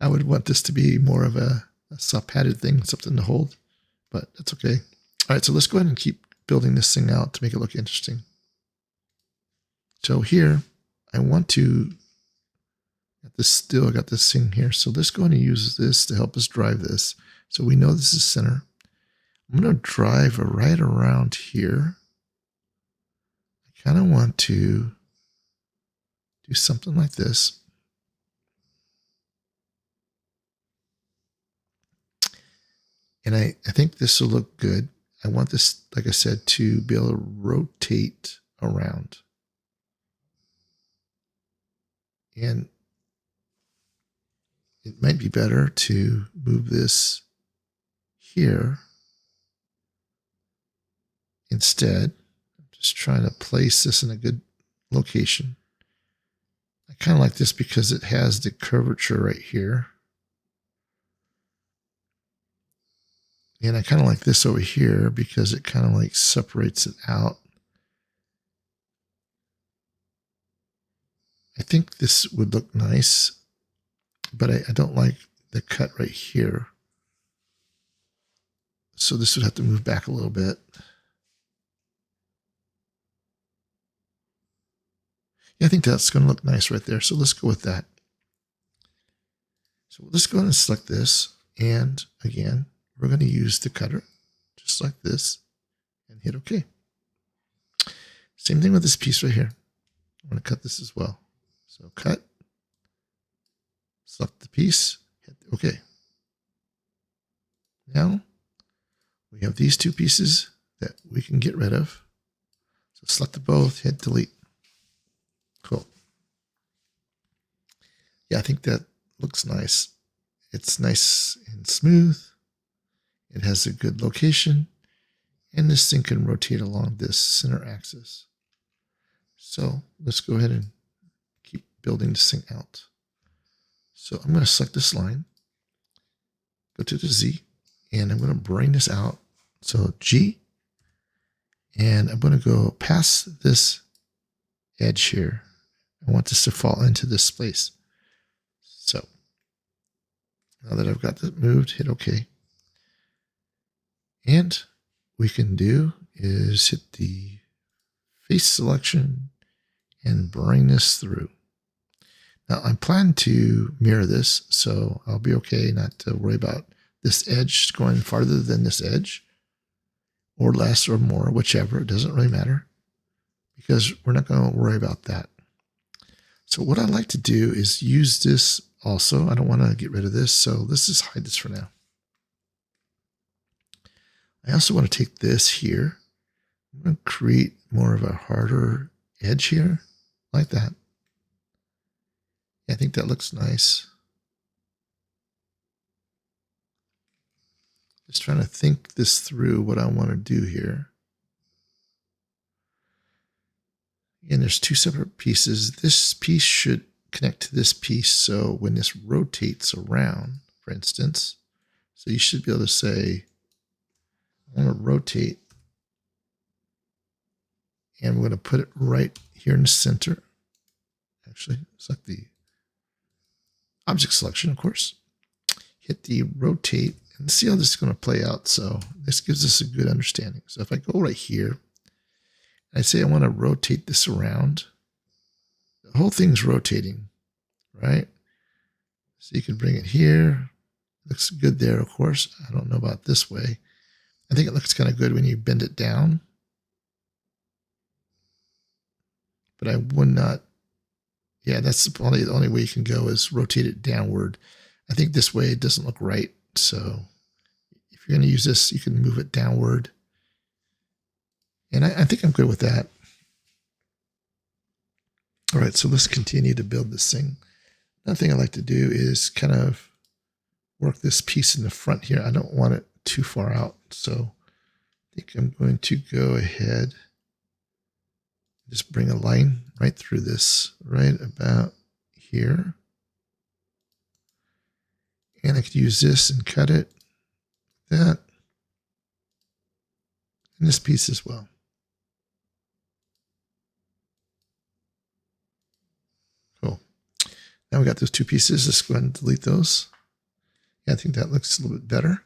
I would want this to be more of a soft padded thing, something to hold, but that's okay. All right, so let's go ahead and keep building this thing out to make it look interesting. So here, I want to, I got this thing here. So let's go ahead and use this to help us drive this. So we know this is center. I'm going to drive right around here. I kind of want to do something like this. And I think this will look good. I want this, like I said, to be able to rotate around. And it might be better to move this here instead. I'm just trying to place this in a good location. I kind of like this because it has the curvature right here. And I kind of like this over here because it kind of like separates it out. I think this would look nice, but I don't like the cut right here. So this would have to move back a little bit. Yeah, I think that's going to look nice right there. So let's go with that. So let's go ahead and select this. And again, we're going to use the cutter just like this and hit OK. Same thing with this piece right here. I'm going to cut this as well. So cut, select the piece, hit OK. Now we have these two pieces that we can get rid of. So select the both, hit delete. Cool. Yeah, I think that looks nice. It's nice and smooth. It has a good location. And this thing can rotate along this center axis. So let's go ahead and keep building this thing out. So I'm going to select this line, go to the Z, and I'm going to bring this out. So G, and I'm going to go past this edge here. I want this to fall into this space. So now that I've got that moved, hit OK. And we can do is hit the face selection and bring this through. Now I'm planning to mirror this, so I'll be okay not to worry about this edge going farther than this edge, or less or more, whichever. It doesn't really matter because we're not going to worry about that. So what I'd like to do is use this also. I don't want to get rid of this, so let's just hide this for now. I also want to take this here. I'm going to create more of a harder edge here, like that. I think that looks nice. Just trying to think this through, what I want to do here. And there's two separate pieces. This piece should connect to this piece. So when this rotates around, for instance, so you should be able to say, I want to rotate. And we're going to put it right here in the center. Actually, select the object selection, of course. Hit the rotate and see how this is going to play out. So this gives us a good understanding. So if I go right here, I say I want to rotate this around. The whole thing's rotating, right? So you can bring it here. Looks good there, of course. I don't know about this way. I think it looks kind of good when you bend it down. But I would not. Yeah, that's probably the only way you can go is rotate it downward. I think this way it doesn't look right. So if you're going to use this, you can move it downward. And I think I'm good with that. All right, so let's continue to build this thing. Another thing I like to do is kind of work this piece in the front here. I don't want it too far out. So I think I'm going to go ahead, just bring a line right through this, right about here. And I could use this and cut it, that, and this piece as well. Now we got those two pieces. Let's go ahead and delete those. Yeah, I think that looks a little bit better.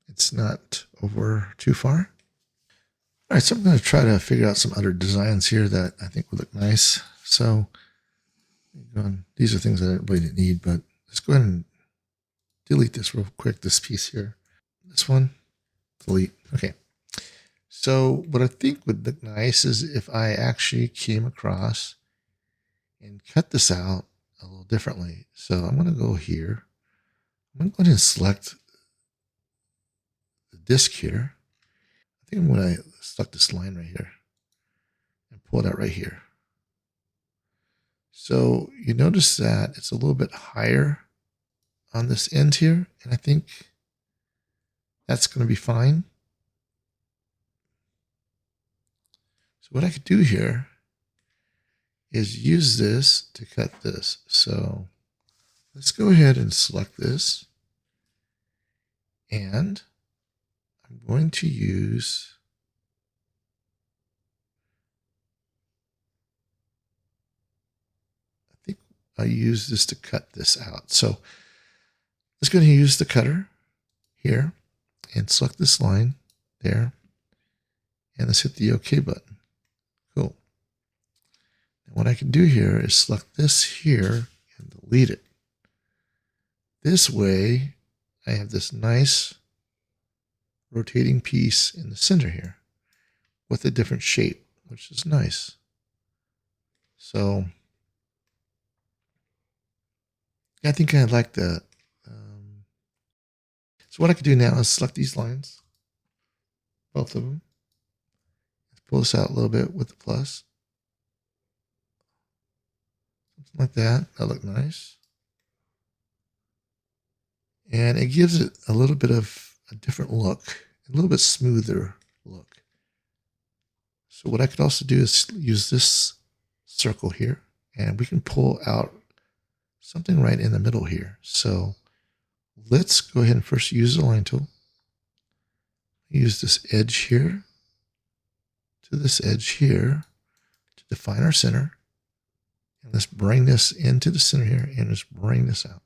It's not over too far. All right, so I'm going to try to figure out some other designs here that I think would look nice. So these are things that I really didn't need, but let's go ahead and delete this real quick, this piece here. This one, delete. Okay. So what I think would look nice is if I actually came across and cut this out a little differently. So I'm going to go here. I'm going to go ahead and select the disk here. I think I'm going to select this line right here and pull it out right here. So you notice that it's a little bit higher on this end here, and I think that's going to be fine. So what I could do here is use this to cut this. So let's go ahead and select this, and I'm going to use I use this to cut this out. So let's go ahead and use the cutter here and select this line there. And let's hit the OK button. Cool. And what I can do here is select this here and delete it. This way, I have this nice rotating piece in the center here with a different shape, which is nice. So I think I like that. So what I could do now is select these lines, both of them. Let's pull this out a little bit with the plus. Something like that. That look nice. And it gives it a little bit of a different look, a little bit smoother look. So what I could also do is use this circle here, and we can pull out something right in the middle here. So let's go ahead and first use the line tool. Use this edge here to this edge here to define our center. And let's bring this into the center here and just bring this out.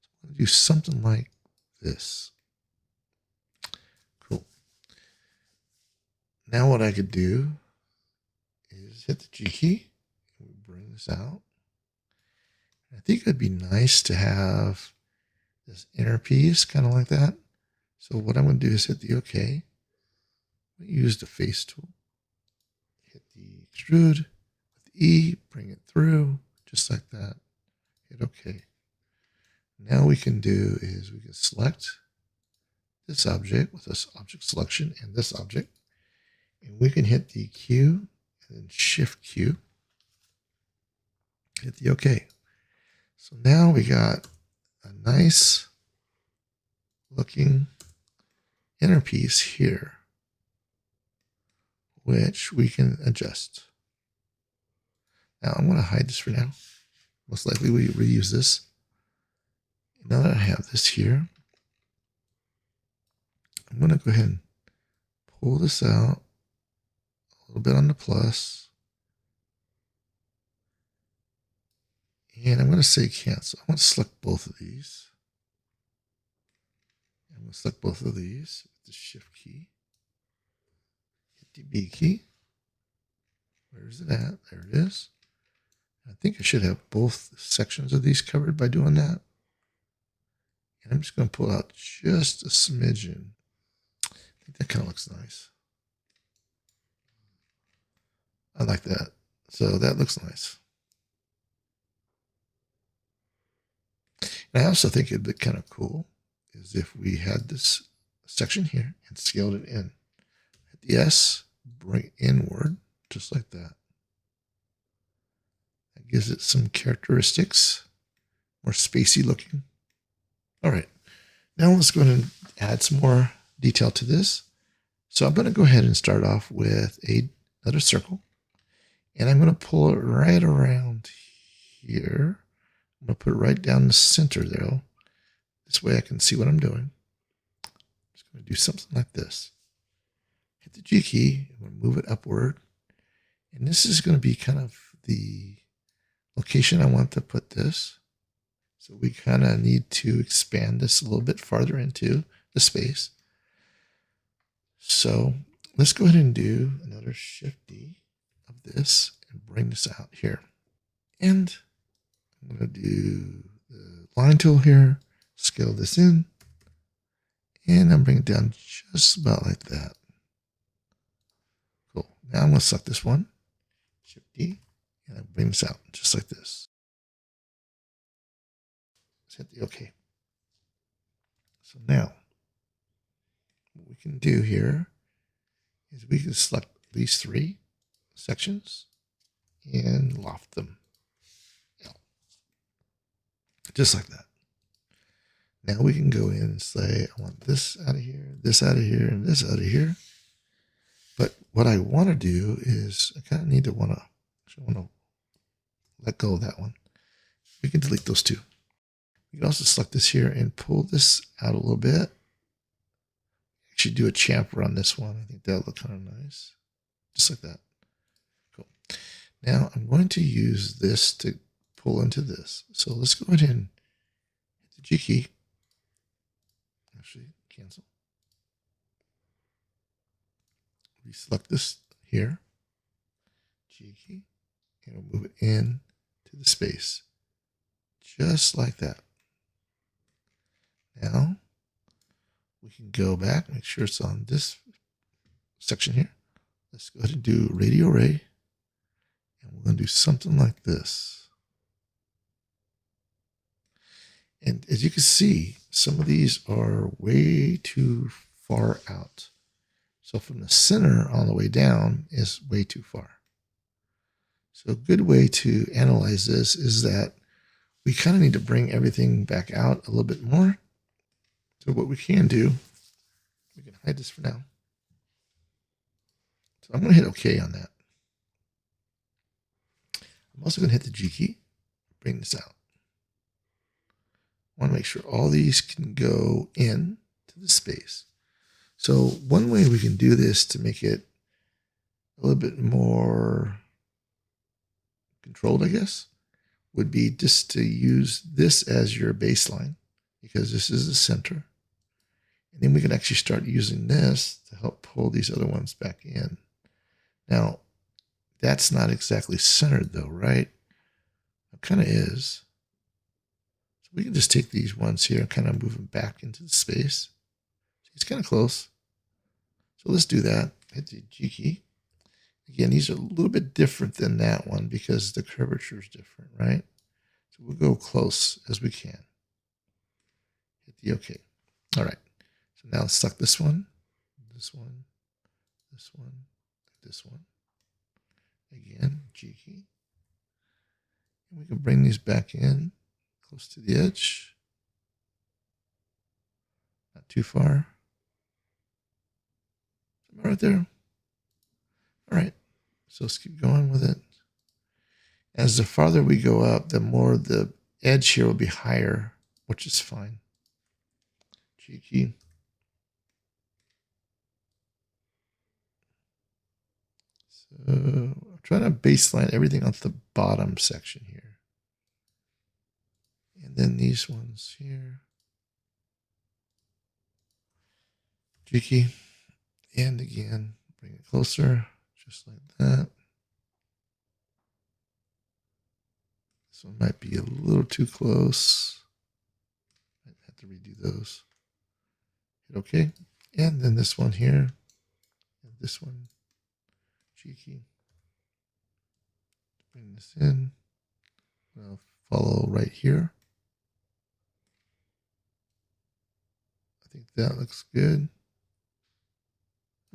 So I'm going to do something like this. Cool. Now what I could do is hit the G key and bring this out. I think it'd be nice to have this inner piece kind of like that. So what I'm going to do is hit the OK. Use the face tool. Hit the extrude with E, bring it through just like that. Hit OK. Now we can do is we can select this object with this object selection and this object. And we can hit the Q and then Shift Q. Hit the OK. So now we got a nice looking inner piece here, which we can adjust. Now I'm going to hide this for now. Most likely we reuse this. Now that I have this here, I'm going to go ahead and pull this out a little bit on the plus. And I'm going to say cancel. I want to select both of these. I'm going to select both of these with the Shift key. Hit the B key. Where's it at? There it is. I think I should have both sections of these covered by doing that. And I'm just going to pull out just a smidgen. I think that kind of looks nice. I like that. So that looks nice. And I also think it'd be kind of cool is if we had this section here and scaled it in. Hit the S, bring it inward, just like that. That gives it some characteristics, more spacey looking. All right, now let's go ahead and add some more detail to this. So I'm going to go ahead and start off with another circle. And I'm going to pull it right around here. I'm going to put it right down the center there. This way I can see what I'm doing. I'm just going to do something like this. Hit the G key. I'm going to move it upward. And this is going to be kind of the location I want to put this. So we kind of need to expand this a little bit farther into the space. So let's go ahead and do another Shift D of this and bring this out here. And I'm going to do the line tool here, scale this in, and I'm bringing it down just about like that. Cool. Now I'm going to select this one, Shift D, and I bring this out just like this. Let's hit the OK. So now what we can do here is we can select these three sections and loft them. Just like that. Now we can go in and say, I want this out of here, this out of here, and this out of here. But what I want to do is I kind of need to want to let go of that one. We can delete those two. We can also select this here and pull this out a little bit. Actually do a chamfer on this one. I think that'll look kind of nice. Just like that. Cool. Now I'm going to use this to pull into this. So let's go ahead and hit the G key. Actually, cancel. We select this here, G key, and we'll move it in to the space. Just like that. Now we can go back, make sure it's on this section here. Let's go ahead and do radio array. And we're going to do something like this. And as you can see, some of these are way too far out. So from the center on the way down is way too far. So a good way to analyze this is that we kind of need to bring everything back out a little bit more. So what we can do, we can hide this for now. So I'm going to hit OK on that. I'm also going to hit the G key, bring this out. I want to make sure all these can go in to the space. So one way we can do this to make it a little bit more controlled, I guess, would be just to use this as your baseline, because this is the center. And then we can actually start using this to help pull these other ones back in. Now, that's not exactly centered though, right? It kind of is. So we can just take these ones here and kind of move them back into the space. It's kind of close. So let's do that. Hit the G key. Again, these are a little bit different than that one because the curvature is different, right? So we'll go close as we can. Hit the OK. All right. So now let's select this one, this one, this one, this one. Again, G key. And we can bring these back in close to the edge. Not too far. Right there. All right. So let's keep going with it. As the farther we go up, the more the edge here will be higher, which is fine. G key. So I'm trying to baseline everything onto the bottom section here. And then these ones here. G key. And again, bring it closer, just like that. This one might be a little too close. Might have to redo those. Hit OK. And then this one here. And this one. G key. Bring this in. I'll follow right here. I think that looks good.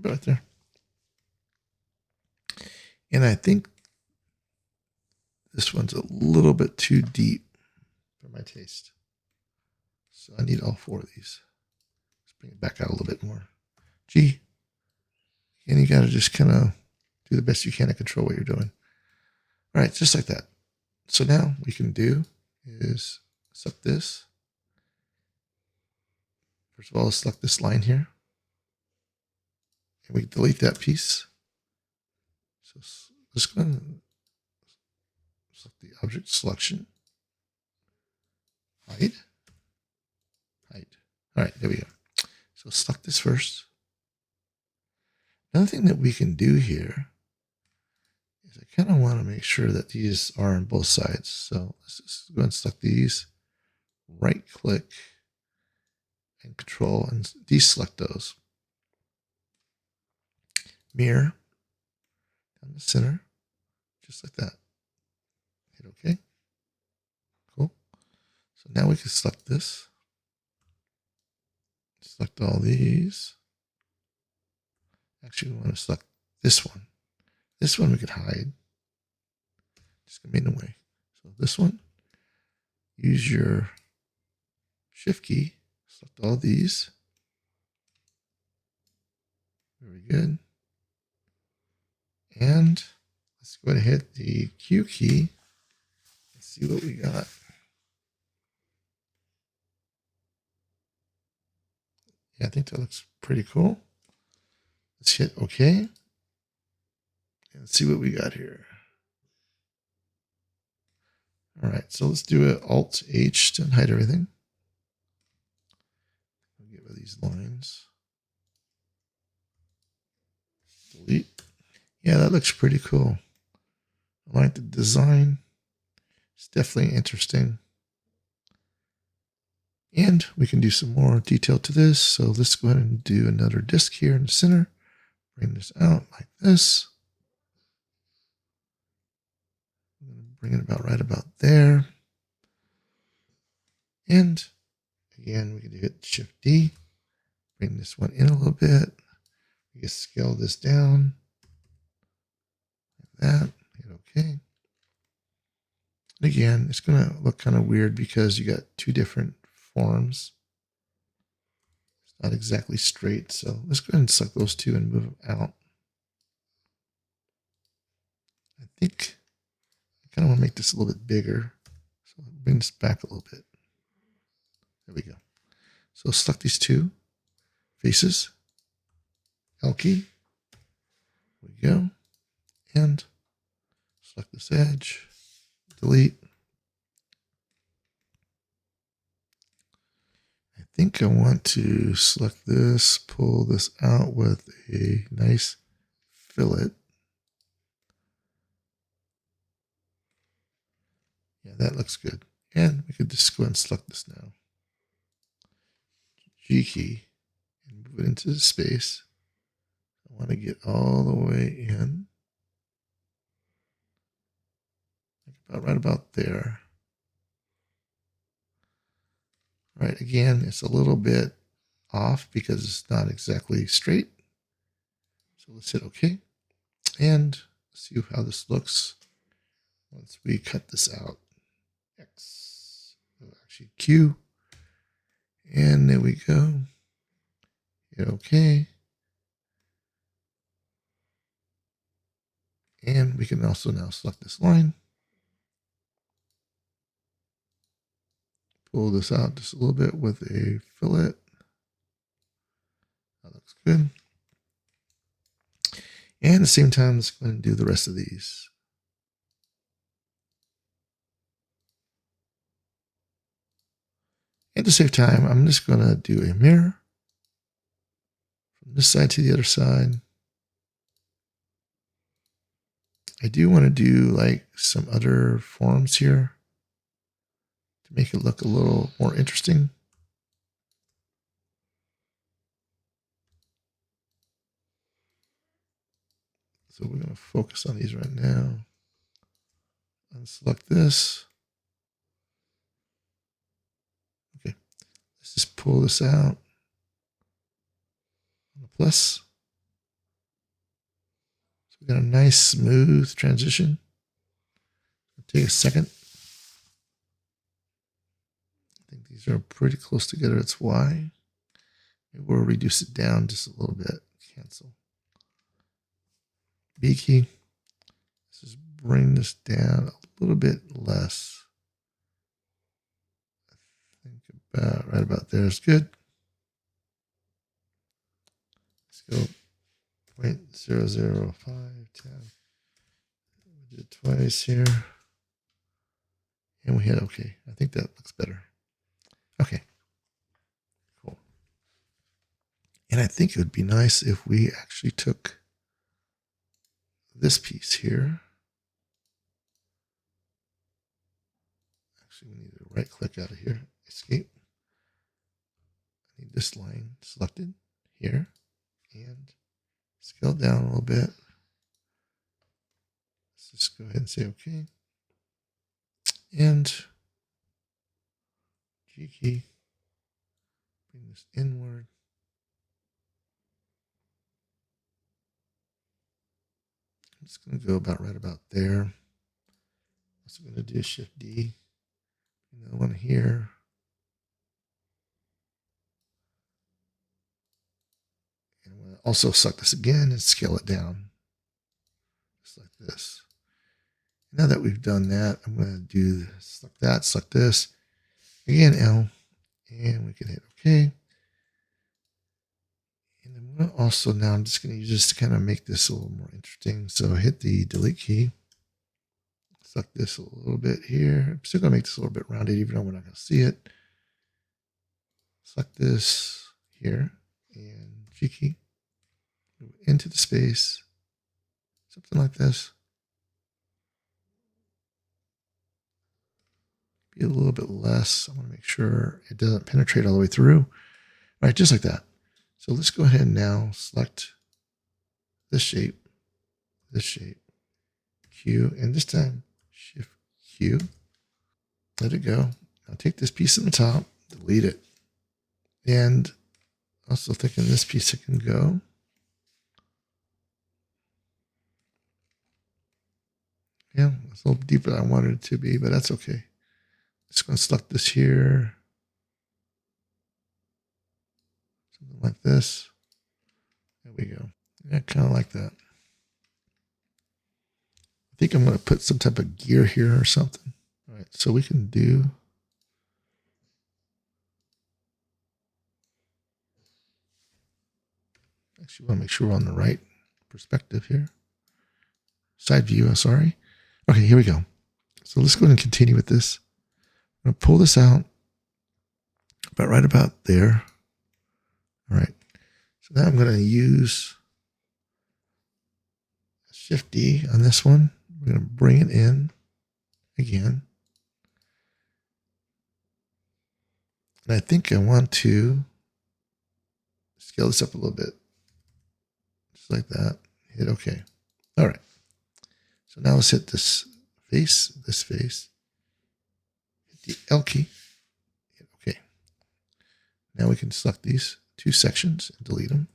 Right there. And I think this one's a little bit too deep for my taste. So I need all four of these. Let's bring it back out a little bit more. G. And you got to just kind of do the best you can to control what you're doing. All right, just like that. So now what we can do is select this. First of all, let's select this line here. And we delete that piece. So let's go and Select the object selection. Hide. Hide. All right, there we go. So select this first. Another thing that we can do here is I kind of want to make sure that these are on both sides. So let's just go and select these, right click and control and deselect those. Mirror down the center, just like that. Hit OK. Cool. So now we can select this. Select all these. Actually, we want to select this one. This one we could hide. Just gonna be in the way. So this one, use your Shift key. Select all these. Very good. And let's go ahead and hit the Q key and see what we got. Yeah, I think that looks pretty cool. Let's hit OK and see what we got here. All right, so let's do an Alt-H to hide everything. Get rid of these lines. Delete. Yeah, that looks pretty cool. I like the design. It's definitely interesting. And we can do some more detail to this. So let's go ahead and do another disc here in the center. Bring this out like this. I'm going to bring it about right about there. And again, we can hit Shift D. Bring this one in a little bit. We can scale this down. Like that. Hit OK. And again, it's going to look kind of weird because you got two different forms. It's not exactly straight. So let's go ahead and select those two and move them out. I think I kind of want to make this a little bit bigger. So bring this back a little bit. There we go. So select these two faces. L key. There we go. And select this edge. Delete. I think I want to select this, pull this out with a nice fillet. Yeah, that looks good. And we could just go and select this now. G key and move it into the space. I want to get all the way in. About right about there. All right, again, it's a little bit off because it's not exactly straight. So let's hit OK and see how this looks once we cut this out. X, actually Q, and there we go. Hit OK. And we can also now select this line. Pull this out just a little bit with a fillet. That looks good. And at the same time, let's go ahead and do the rest of these. And to save time, I'm just going to do a mirror from this side to the other side. I do want to do like some other forms here to make it look a little more interesting. So we're going to focus on these right now. Unselect this. Okay, let's just pull this out. On the plus. So we got a nice smooth transition. It'll take a second. I think these are pretty close together. That's why. Maybe we'll reduce it down just a little bit. Cancel. B key. Let's just bring this down a little bit less. I think about right about there is good. Let's go 0.00510. We did it twice here. And we hit OK. I think that looks better. Okay, cool. And I think it would be nice if we actually took this piece here. Actually, we need to right click out of here, escape. I need this line selected here and scale it down a little bit. Let's just go ahead and say OK. And G key, bring this inward. I'm just going to go about right about there. Also going to do Shift D. Another one here. And I'm going to also select this again and scale it down. Just like this. Now that we've done that, I'm going to do select that, select this. Again, L. And we can hit OK. And I'm going to also, now I'm just going to use this to kind of make this a little more interesting. So hit the delete key. Select this a little bit here. I'm still going to make this a little bit rounded, even though we're not going to see it. Select this here and G key. Move into the space. Something like this. Be a little bit less. I want to make sure it doesn't penetrate all the way through. All right, just like that. So let's go ahead and now select this shape, Q, and this time Shift Q. Let it go. Now take this piece on the top, delete it. And also thinking this piece it can go. Yeah, it's a little deeper than I wanted it to be, but that's okay. Just going to select this here. Something like this. There we go. Yeah, kind of like that. I think I'm going to put some type of gear here or something. All right, so we can do. Actually, want to make sure we're on the right perspective here. Side view, I'm sorry. Okay, here we go. So let's go ahead and continue with this. I'm going to pull this out about right about there. All right. So now I'm going to use Shift D on this one. We're going to bring it in again. And I think I want to scale this up a little bit. Just like that. Hit OK. All right. So now let's hit this face. Hit the L key. Hit OK. Now we can select these two sections and delete them.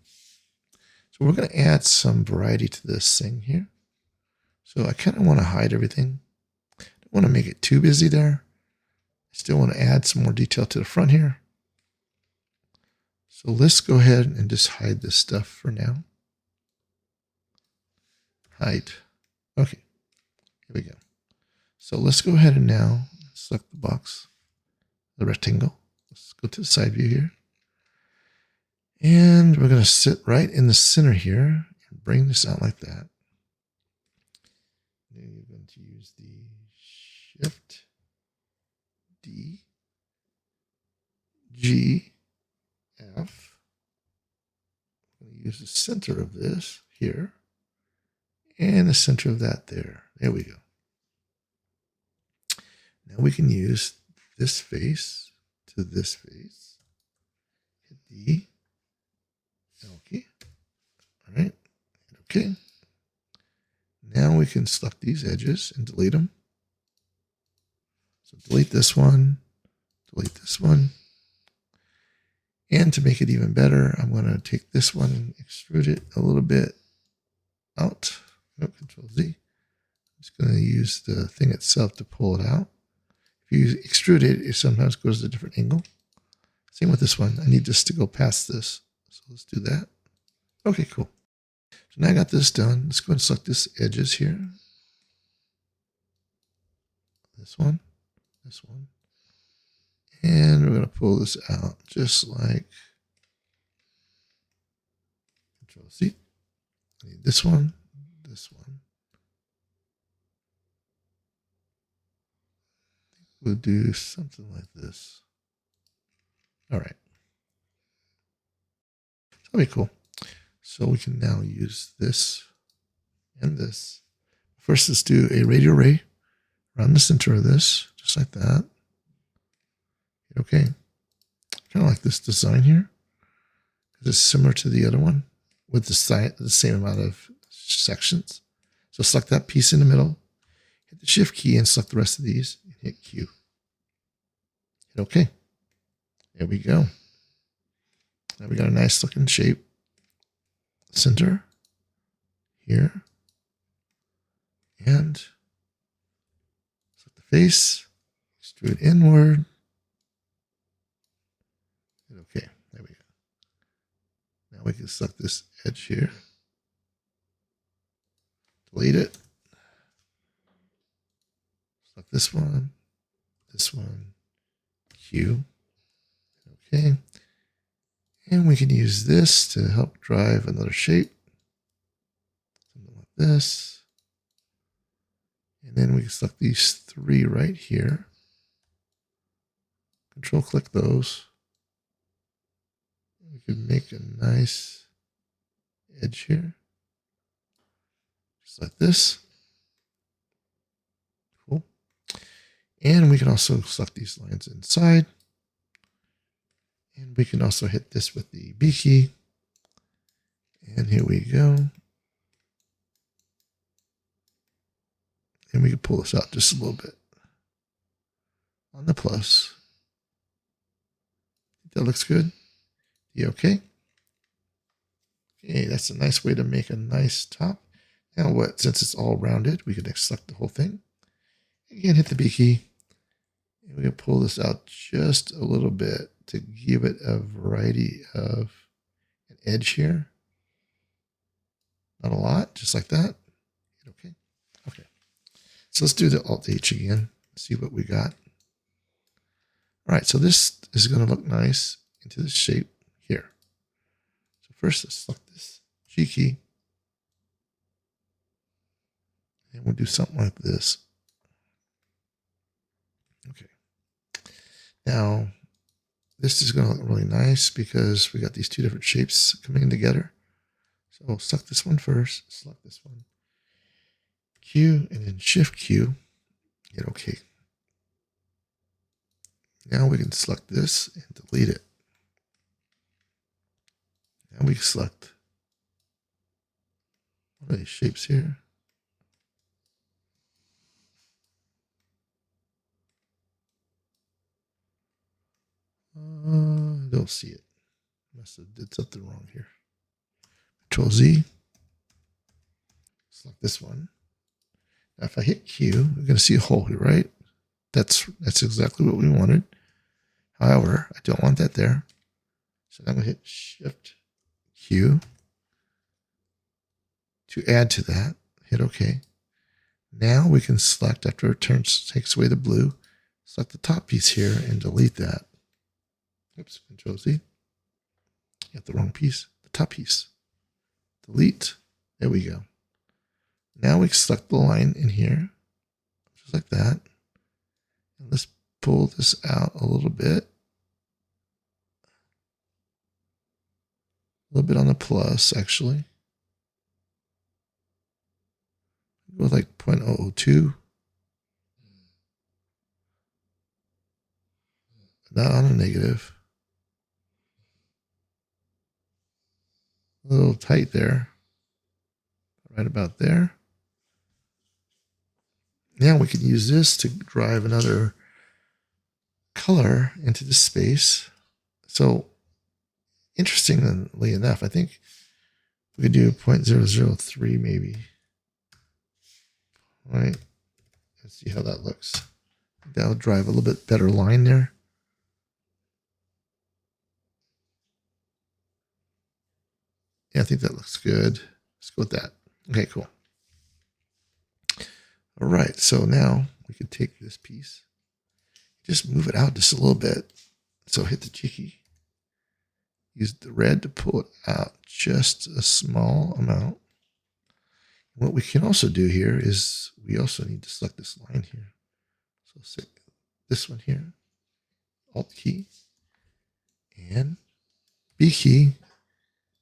So we're going to add some variety to this thing here. So I kind of want to hide everything. I don't want to make it too busy there. I still want to add some more detail to the front here. So let's go ahead and just hide this stuff for now. Hide. Okay, here we go. So let's go ahead and now select the box, the rectangle. Let's go to the side view here. And we're going to sit right in the center here and bring this out like that. Then you're going to use the Shift D, G, F. I'm going to use the center of this here and the center of that there. There we go. Now we can use this face to this face. Hit D, OK. All right. Hit OK. Now we can select these edges and delete them. So delete this one, delete this one. And to make it even better, I'm going to take this one and extrude it a little bit out. No, Control Z. I'm just going to use the thing itself to pull it out. If you extrude it, it sometimes goes at a different angle. Same with this one. I need this to go past this. So let's do that. Okay, cool. So now I got this done. Let's go and select this edges here. This one. And we're going to pull this out just like Control C. I need this one. we'll do something like this. All right. That'll be cool. So we can now use this and this. First, let's do a radial ray around the center of this, just like that. Okay. Kind of like this design here, because it's similar to the other one with the same amount of sections. So select that piece in the middle, hit the Shift key and select the rest of these, and hit Q. Hit OK. There we go. Now we got a nice looking shape. Center here. And select the face, extrude inward. Hit OK. There we go. Now we can select this edge here. Delete it. Select this one, Q. Okay. And we can use this to help drive another shape. Something like this. And then we can select these three right here. Control click those. We can make a nice edge here. Just like this. Cool. And we can also select these lines inside. And we can also hit this with the B key. And here we go. And we can pull this out just a little bit on the plus. That looks good. Yeah, okay. Okay, that's a nice way to make a nice top. Now since it's all rounded, we can select the whole thing. Again, hit the B key. And we can pull this out just a little bit to give it a variety of an edge here. Not a lot, just like that. Okay. Okay. So let's do the Alt H again. See what we got. All right, so this is going to look nice into the shape here. So first, let's select this G key. And we'll do something like this. Okay. Now, this is going to look really nice because we got these two different shapes coming together. So we'll select this one first, select this one, Q, and then Shift Q, hit OK. Now we can select this and delete it. Now we can select one of these shapes here. I don't see it. Must have did something wrong here. Control Z. Select this one. Now if I hit Q, we're going to see a hole here, right? That's exactly what we wanted. However, I don't want that there. So I'm going to hit Shift Q to add to that. Hit OK. Now we can select, after it takes away the blue, select the top piece here and delete that. Oops, Control Z. Got the wrong piece. The top piece. Delete. There we go. Now we can select the line in here, just like that. And let's pull this out a little bit. A little bit on the plus, actually. Go with like 0.002. Not on a negative. A little tight there. Right about there. Now we can use this to drive another color into the space. So interestingly enough, I think we could do 0.003 maybe. All right. Let's see how that looks. That'll drive a little bit better line there. Yeah, I think that looks good. Let's go with that. Okay, cool. All right, so now we can take this piece, just move it out just a little bit. So hit the G key. Use the red to pull it out just a small amount. What we can also do here is we also need to select this line here. So this one here, Alt key, and B key.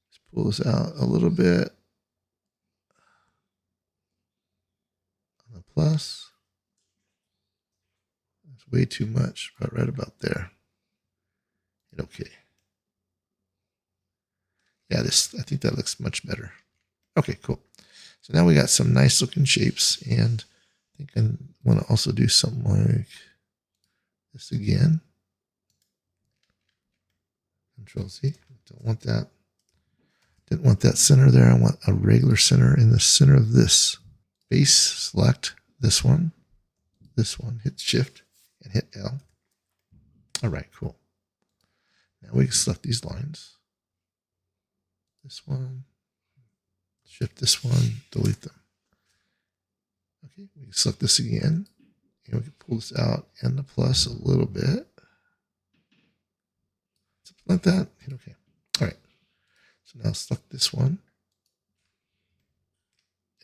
Let's pull this out a little bit on the plus. That's way too much, but right about there. Hit OK. Yeah, I think that looks much better. Okay, cool. So now we got some nice looking shapes, and I think I want to also do something like this again. Control C. Don't want that. Didn't want that center there. I want a regular center in the center of this. Base, select this one, hit Shift and hit L. All right, cool. Now we can select these lines. This one, shift this one, delete them. Okay, we can select this again, and we can pull this out and the plus a little bit. Something like that. Hit OK. All right. So now select this one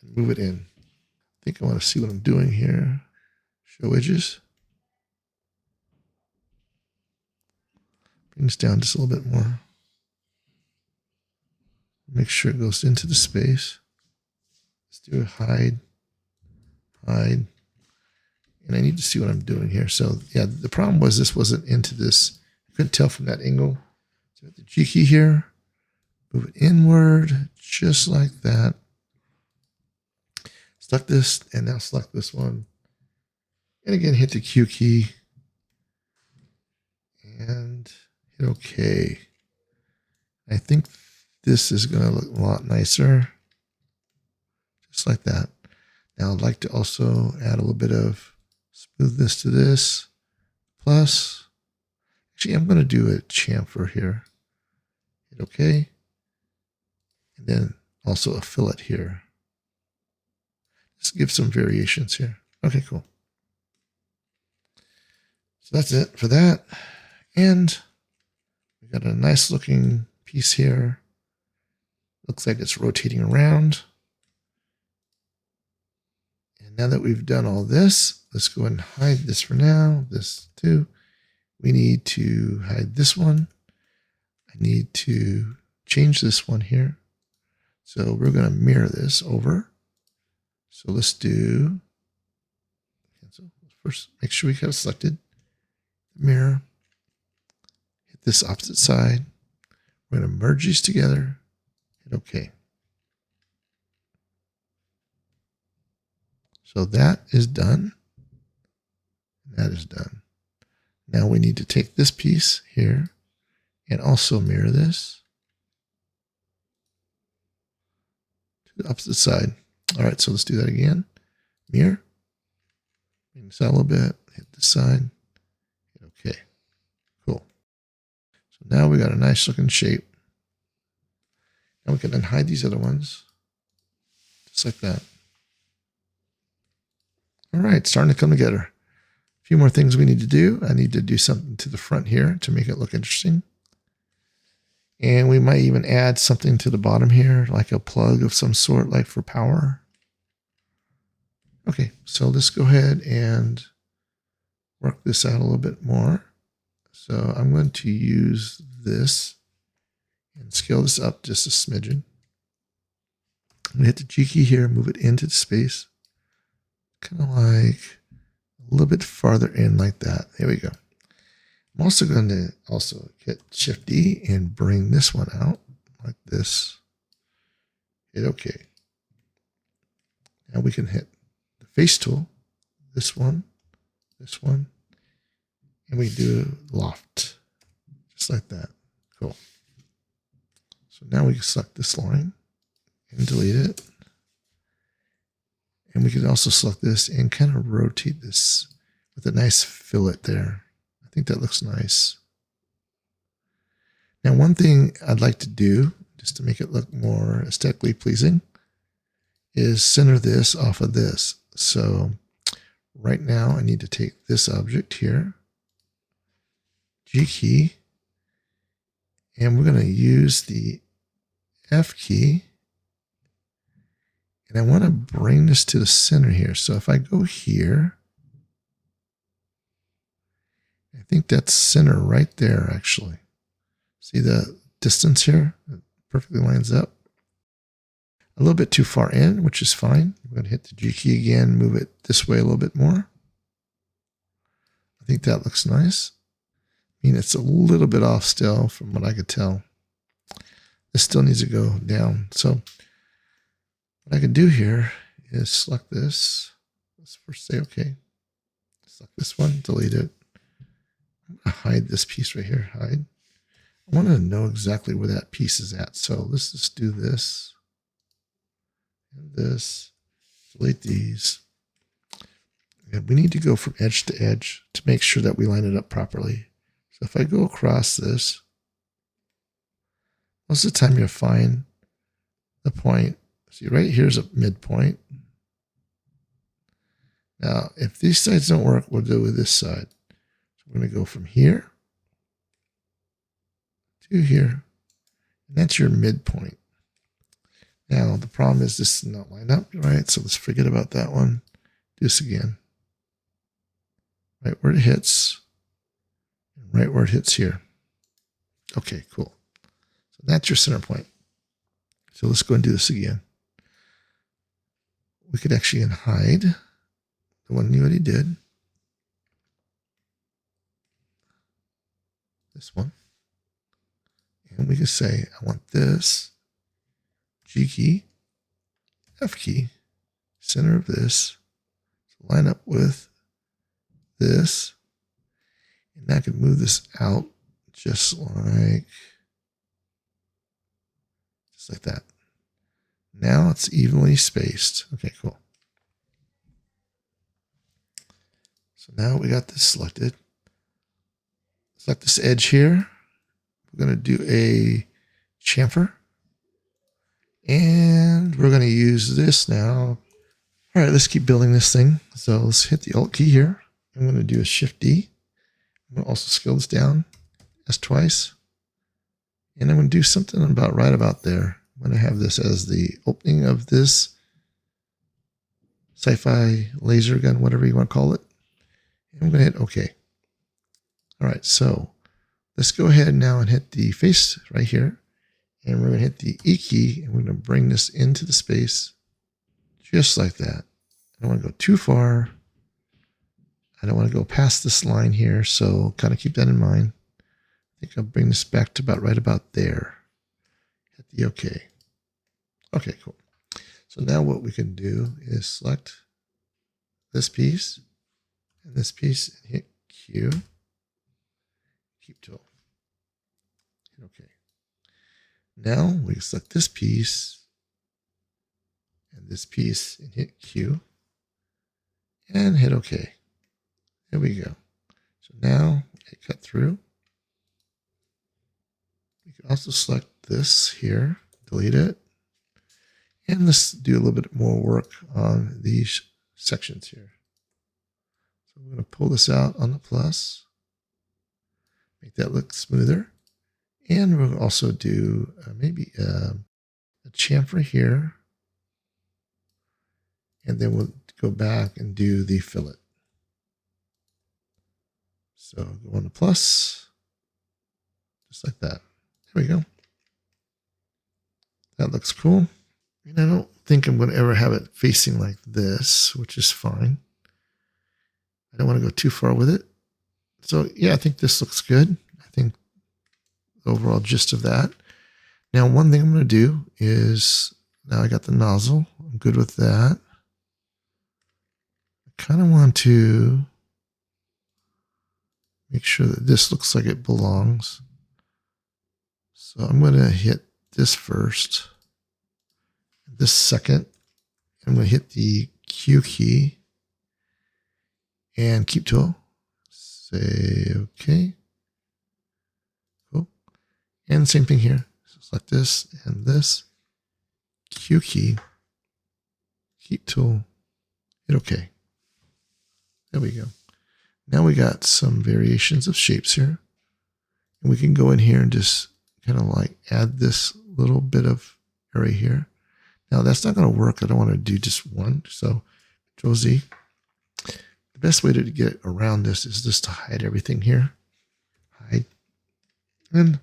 and move it in. I think I want to see what I'm doing here. Show edges. Bring this down just a little bit more. Make sure it goes into the space. Let's do a hide. And I need to see what I'm doing here. So yeah, the problem was this wasn't into this. I couldn't tell from that angle. So hit the G key here, move it inward, just like that. Select this, and now select this one. And again, hit the Q key and hit OK. I think this is going to look a lot nicer, just like that. Now I'd like to also add a little bit of smoothness to this. Plus, actually, I'm going to do a chamfer here. Hit OK. And then also a fillet here. Just give some variations here. Okay, cool. So that's it for that. And we got a nice looking piece here. Looks like it's rotating around. And now that we've done all this, let's go ahead and hide this for now. This too. We need to hide this one. I need to change this one here. So we're going to mirror this over. So let's do cancel. First, make sure we have selected mirror. Hit this opposite side. We're going to merge these together. Hit OK. So that is done. That is done. Now we need to take this piece here and also mirror this to the opposite side. All right, so let's do that again. Mirror. Bring this out a little bit. Hit this side. Hit OK. Cool. So now we got a nice looking shape. Now we can then hide these other ones. Just like that. All right, starting to come together. A few more things we need to do. I need to do something to the front here to make it look interesting. And we might even add something to the bottom here, like a plug of some sort, like for power. Okay, so let's go ahead and work this out a little bit more. So I'm going to use this and scale this up just a smidgen. I'm going to hit the G key here, move it into the space. Kind of like a little bit farther in like that. There we go. I'm also going to hit Shift D and bring this one out like this. Hit OK. Now we can hit the face tool, this one, and we do loft, just like that. Cool. So now we can select this line and delete it. And we can also select this and kind of rotate this with a nice fillet there. I think that looks nice. Now, one thing I'd like to do, just to make it look more aesthetically pleasing, is center this off of this. So right now I need to take this object here, G key, and we're going to use the F key. And I want to bring this to the center here. So if I go here, I think that's center right there, actually. See the distance here? It perfectly lines up. A little bit too far in, which is fine. I'm going to hit the G key again, move it this way a little bit more. I think that looks nice. I mean, it's a little bit off still from what I could tell. This still needs to go down. So what I can do here is select this. Let's first say okay. Select this one, delete it. I'm going to hide this piece right here, hide. I want to know exactly where that piece is at. So let's just do this and this, delete these. And we need to go from edge to edge to make sure that we line it up properly. So if I go across this, most of the time you'll find the point. See, right here's a midpoint. Now, if these sides don't work, we'll do with this side. So we're going to go from here to here. And that's your midpoint. Now, the problem is this does not line up, right? So let's forget about that one. Do this again. Right where it hits. And right where it hits here. Okay, cool. So that's your center point. So let's go and do this again. We could actually hide the one you already did. This one. And we can say, I want this. G key, F key, center of this, so line up with this, and I can move this out just like that. Now it's evenly spaced. Okay, cool. So now we got this selected. Select this edge here. We're going to do a chamfer. And we're going to use this now. All right, let's keep building this thing. So let's hit the Alt key here. I'm going to do a Shift D. I'm going to also scale this down as twice. And I'm going to do something about right about there. I'm going to have this as the opening of this sci-fi laser gun, whatever you want to call it. And I'm going to hit OK. All right, so let's go ahead now and hit the face right here. And we're going to hit the E key, and we're going to bring this into the space just like that. I don't want to go too far. I don't want to go past this line here, so kind of keep that in mind. I think I'll bring this back to about right about there. Hit the OK. Okay, cool. So now what we can do is select this piece and this piece and hit Q. Keep tool. Hit OK. Now we can select this piece and this piece and hit Q and hit OK. There we go. So now it cut through. We can also select this here, delete it, and let's do a little bit more work on these sections here. So we're going to pull this out on the plus, make that look smoother. And we'll also do maybe a chamfer here. And then we'll go back and do the fillet. So go on the plus, just like that. There we go. That looks cool. And I don't think I'm going to ever have it facing like this, which is fine. I don't want to go too far with it. So yeah, I think this looks good. I think overall gist of that. Now, one thing I'm going to do is, now I got the nozzle. I'm good with that. I kind of want to make sure that this looks like it belongs. So I'm going to hit this first, this second. I'm going to hit the Q key and keep tool. Say OK. And same thing here. So select this and this. Q key. Keep tool. Hit OK. There we go. Now we got some variations of shapes here. And we can go in here and just kind of like add this little bit of area here. Now that's not going to work. I don't want to do just one. So Control Z. the best way to get around this is just to hide everything here. Hide. And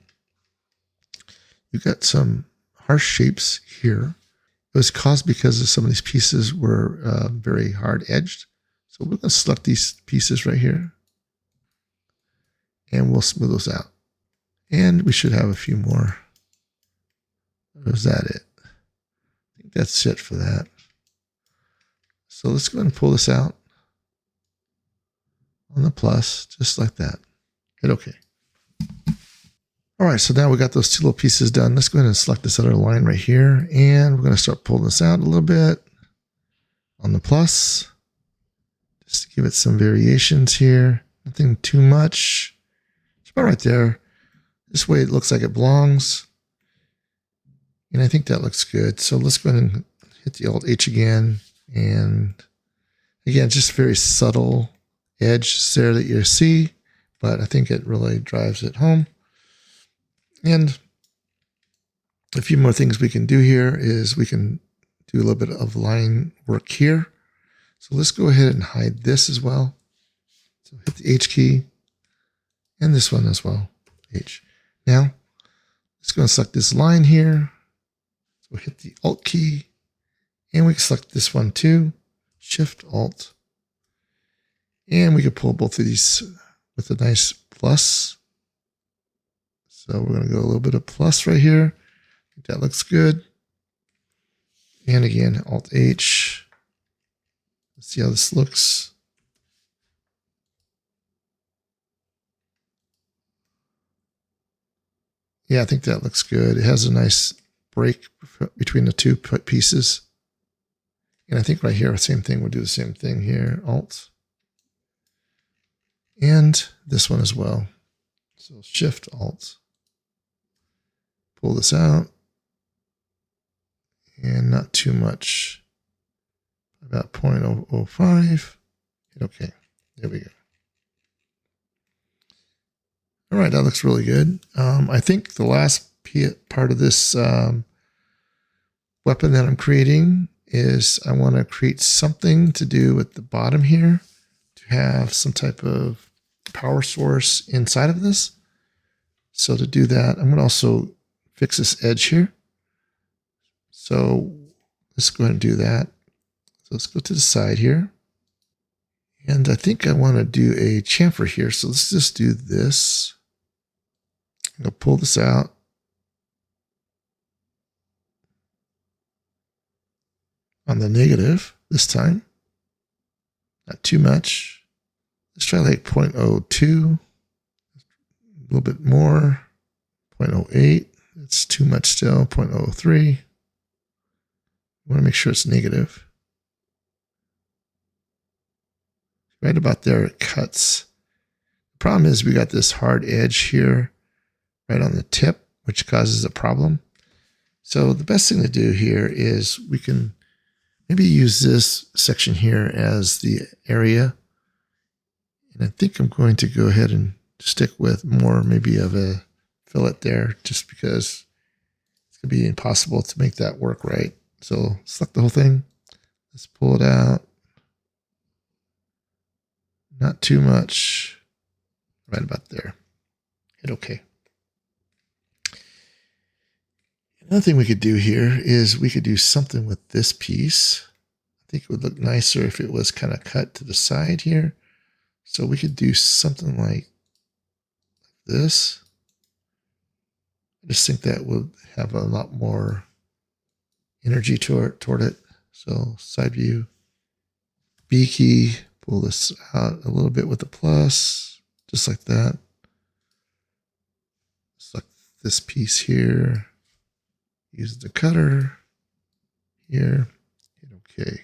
you've got some harsh shapes here. It was caused because of some of these pieces were very hard edged. So we're going to select these pieces right here. And we'll smooth those out. And we should have a few more. Or is that it? I think that's it for that. So let's go ahead and pull this out on the plus, just like that. Hit OK. All right, so now we got those two little pieces done. Let's go ahead and select this other line right here. And we're going to start pulling this out a little bit on the plus. Just to give it some variations here. Nothing too much. It's about right there. This way it looks like it belongs. And I think that looks good. So let's go ahead and hit the Alt-H again. And again, just very subtle edge there that you see. But I think it really drives it home. And a few more things we can do here is we can do a little bit of line work here. So let's go ahead and hide this as well. So hit the H key and this one as well, H. Now, let's go and select this line here. So we'll hit the Alt key and we can select this one too, Shift Alt. And we can pull both of these with a nice plus. So we're going to go a little bit of plus right here. I think that looks good. And again, Alt-H. Let's see how this looks. Yeah, I think that looks good. It has a nice break between the two pieces. And I think right here, same thing. We'll do the same thing here. Alt. And this one as well. So Shift Alt. Pull this out. And not too much. About 0.005. Hit OK. There we go. All right, that looks really good. I think the last part of this weapon that I'm creating is I want to create something to do with the bottom here to have some type of power source inside of this. So to do that, I'm going to also fix this edge here. So let's go ahead and do that. So let's go to the side here. And I think I want to do a chamfer here. So let's just do this. I'll pull this out. On the negative this time. Not too much. Let's try like 0.02. A little bit more. 0.08. It's too much still. 0.03. I want to make sure it's negative. Right about there it cuts. The problem is we got this hard edge here right on the tip, which causes a problem. So the best thing to do here is we can maybe use this section here as the area. And I think I'm going to go ahead and stick with more maybe of a fillet there just because it's going to be impossible to make that work right. So select the whole thing. Let's pull it out. Not too much. Right about there. Hit OK. Another thing we could do here is we could do something with this piece. I think it would look nicer if it was kind of cut to the side here. So we could do something like this. I just think that would have a lot more energy toward it. So side view, B key, pull this out a little bit with the plus, just like that. Select this piece here. Use the cutter here. Hit OK.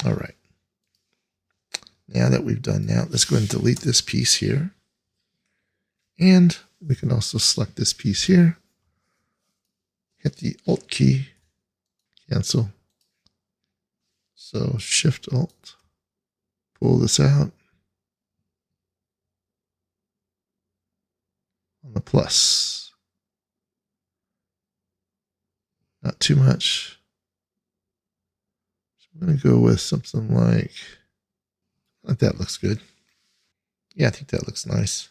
All right. Now that we've done that, let's go ahead and delete this piece here. And we can also select this piece here. Hit the Alt key. Cancel. So Shift Alt. Pull this out. On the plus. Not too much. I'm going to go with something like that looks good. Yeah, I think that looks nice.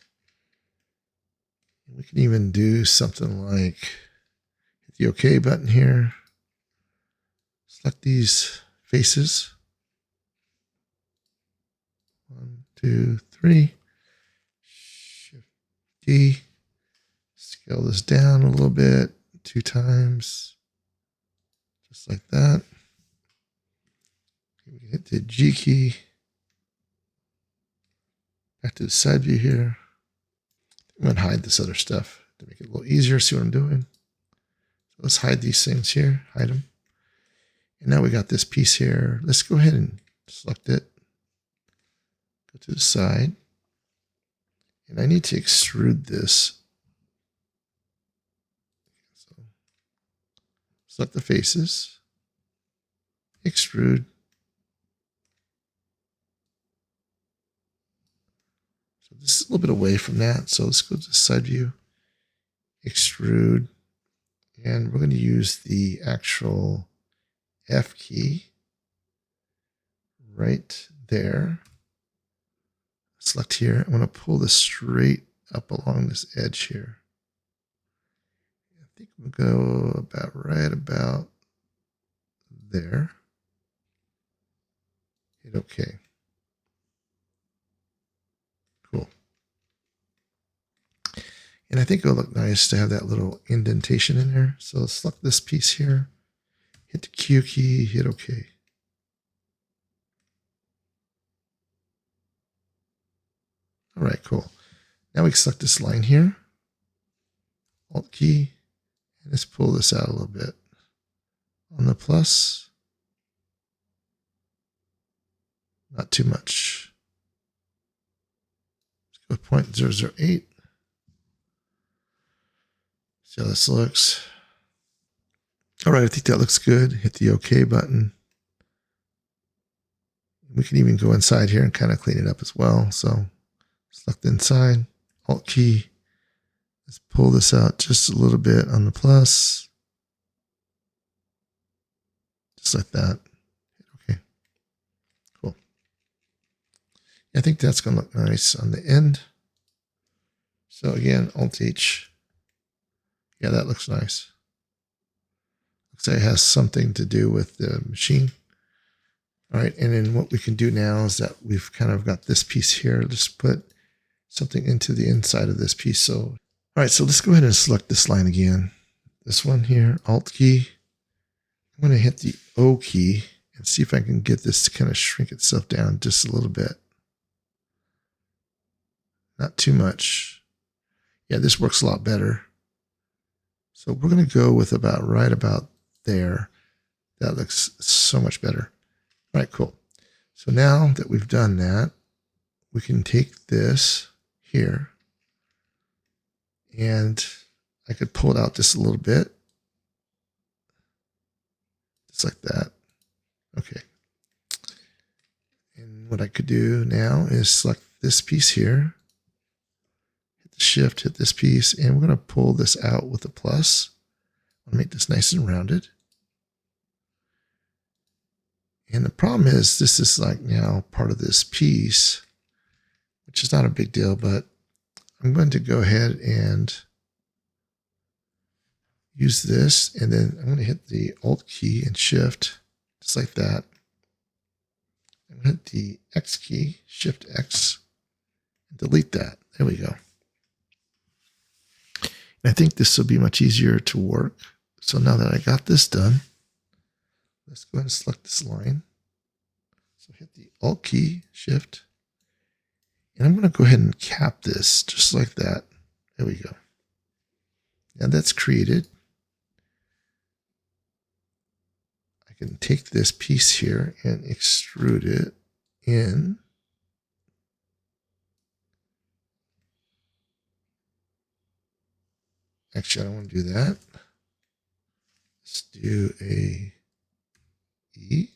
We can even do something like hit the OK button here. Select these faces. 1, 2, 3. Shift D. Scale this down a little bit. 2 times. Just like that. We can hit the G key. Back to the side view here. I'm going to hide this other stuff to make it a little easier. See what I'm doing. So let's hide these things here. Hide them. And now we got this piece here. Let's go ahead and select it. Go to the side. And I need to extrude this. So select the faces. Extrude. So this is a little bit away from that. So let's go to the side view. Extrude. And we're going to use the actual F key right there. Select here. I'm going to pull this straight up along this edge here. I think we'll go about right about there. Hit OK. Cool. And I think it'll look nice to have that little indentation in there. So select this piece here. Hit the Q key. Hit OK. All right, cool. Now we can select this line here. Alt key. And let's pull this out a little bit. On the plus. Not too much. Let's go 0.008. See how this looks. All right, I think that looks good. Hit the OK button. We can even go inside here and kind of clean it up as well. So select inside, Alt key. Let's pull this out just a little bit on the plus. Just like that. Okay. Cool. I think that's going to look nice on the end. So again, Alt H. Yeah, that looks nice. Looks like it has something to do with the machine. All right, and then what we can do now is that we've kind of got this piece here. Let's put something into the inside of this piece. So, all right, so let's go ahead and select this line again. This one here, Alt key. I'm going to hit the O key and see if I can get this to kind of shrink itself down just a little bit. Not too much. Yeah, this works a lot better. So we're going to go with about right about there. That looks so much better. All right, cool. So now that we've done that, we can take this here and I could pull it out just a little bit. Just like that. Okay. And what I could do now is select this piece here. Hit the shift, hit this piece, and we're going to pull this out with a plus. I'll make this nice and rounded. And the problem is this is like now part of this piece, which is not a big deal, but I'm going to go ahead and use this, and then I'm going to hit the Alt key and Shift, just like that. I'm going to hit the X key, Shift X, and delete that. There we go. And I think this will be much easier to work. So now that I got this done, let's go ahead and select this line. So hit the Alt key, Shift, and I'm going to go ahead and cap this just like that. There we go. Now that's created. I can take this piece here and extrude it in. Actually, I don't want to do that. Let's do a E.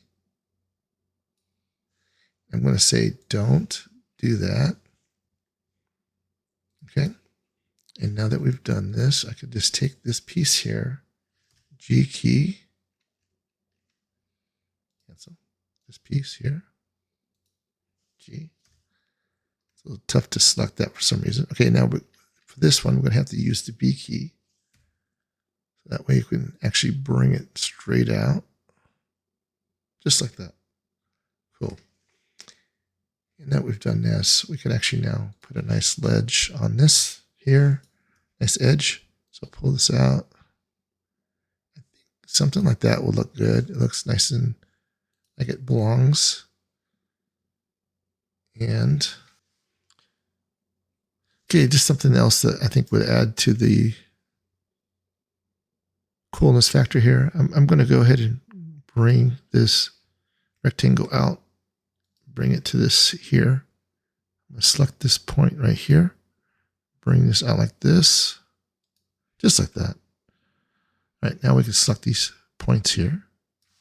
I'm going to say don't do that. Okay. And now that we've done this, I could just take this piece here, G key, cancel, this piece here. G. It's a little tough to select that for some reason. Okay, now for this one, we're going to have to use the B key. So that way you can actually bring it straight out. Just like that. Cool. And now we've done this, we can actually now put a nice ledge on this here. Nice edge. So pull this out. I think something like that will look good. It looks nice and like it belongs. And okay, just something else that I think would add to the coolness factor here. I'm going to go ahead and bring this rectangle out, bring it to this here. I'm going to select this point right here, bring this out like this, just like that. All right, now we can select these points here.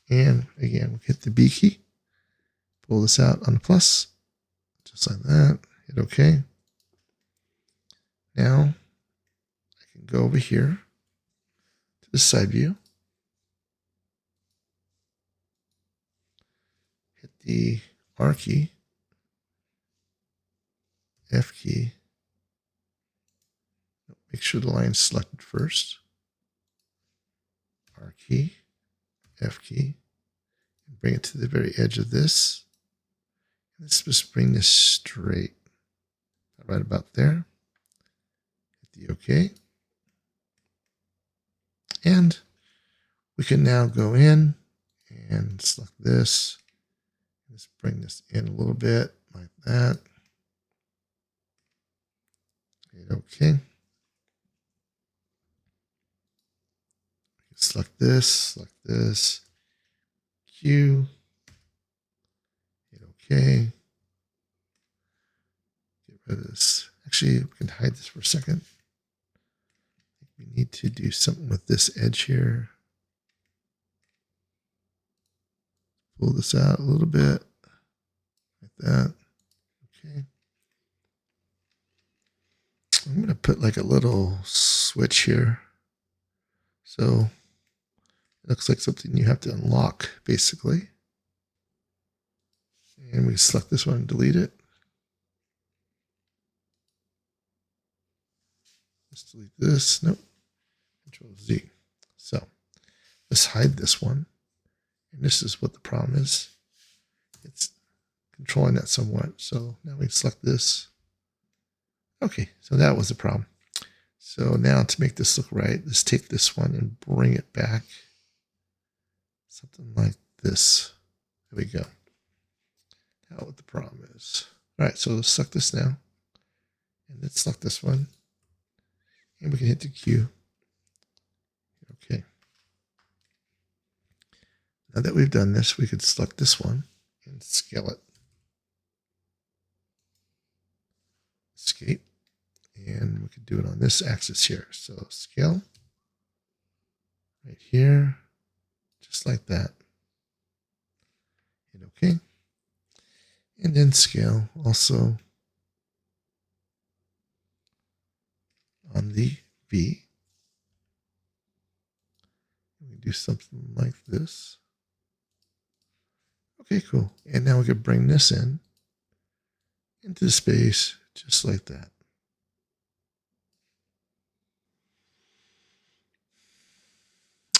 And again, we hit the B key, pull this out on the plus, just like that, hit OK. Now I can go over here to the side view, hit the R key, F key, make sure the line's selected first, R key, F key, and bring it to the very edge of this. Let's just bring this straight, right about there. Hit the OK. And we can now go in and select this. Let's bring this in a little bit like that. Hit OK. Select this, Q, hit OK. Get rid of this. Actually, we can hide this for a second. We need to do something with this edge here. Pull this out a little bit, like that. Okay. I'm going to put like a little switch here. So it looks like something you have to unlock, basically. And we select this one and delete it. Let's delete this. Nope. Control Z. So let's hide this one. And this is what the problem is. It's controlling that somewhat. So now we select this. Okay, so that was the problem. So now to make this look right, let's take this one and bring it back. Something like this. There we go. Now what the problem is. All right, so let's select this now. And let's select this one. And we can hit the Q. Okay. Now that we've done this, we could select this one and scale it. Escape. And we could do it on this axis here. So scale right here, just like that. Hit OK. And then scale also on the V. We do something like this. Okay, cool. And now we could bring this in into the space just like that.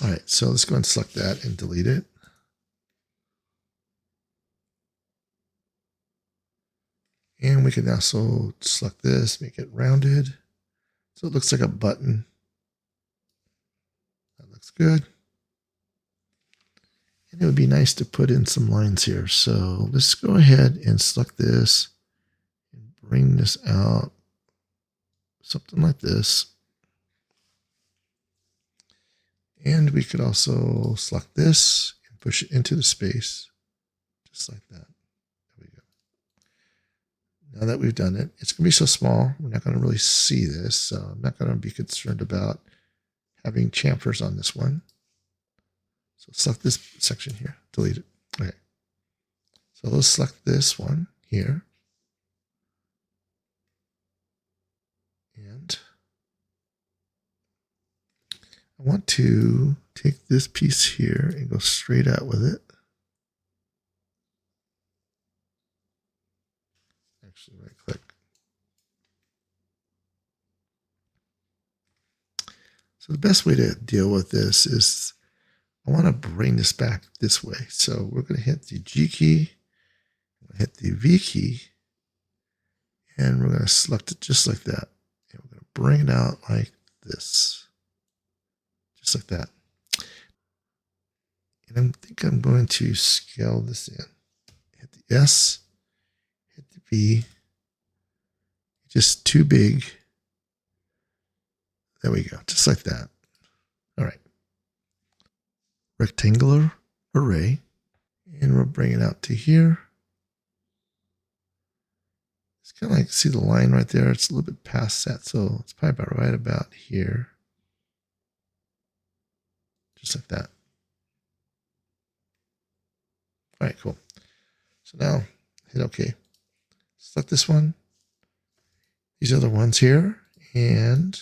All right, so let's go and select that and delete it. And we can also select this, make it rounded. So it looks like a button. That looks good. And it would be nice to put in some lines here. So let's go ahead and select this and bring this out. Something like this. And we could also select this and push it into the space, just like that. There we go. Now that we've done it, it's going to be so small, we're not going to really see this. So I'm not going to be concerned about having chamfers on this one. So select this section here, delete it. Okay. So let's select this one here. And I want to take this piece here and go straight out with it. So the best way to deal with this is I want to bring this back this way. So we're going to hit the G key, hit the V key, and we're going to select it just like that. And we're going to bring it out like this, just like that. And I think I'm going to scale this in. Hit the S, hit the V, just too big. There we go, just like that. All right. Rectangular array, and we'll bring it out to here. It's kind of like, see the line right there? It's a little bit past that, so it's probably about right about here. Just like that. All right, cool. So now hit OK. Select this one, these other ones here, and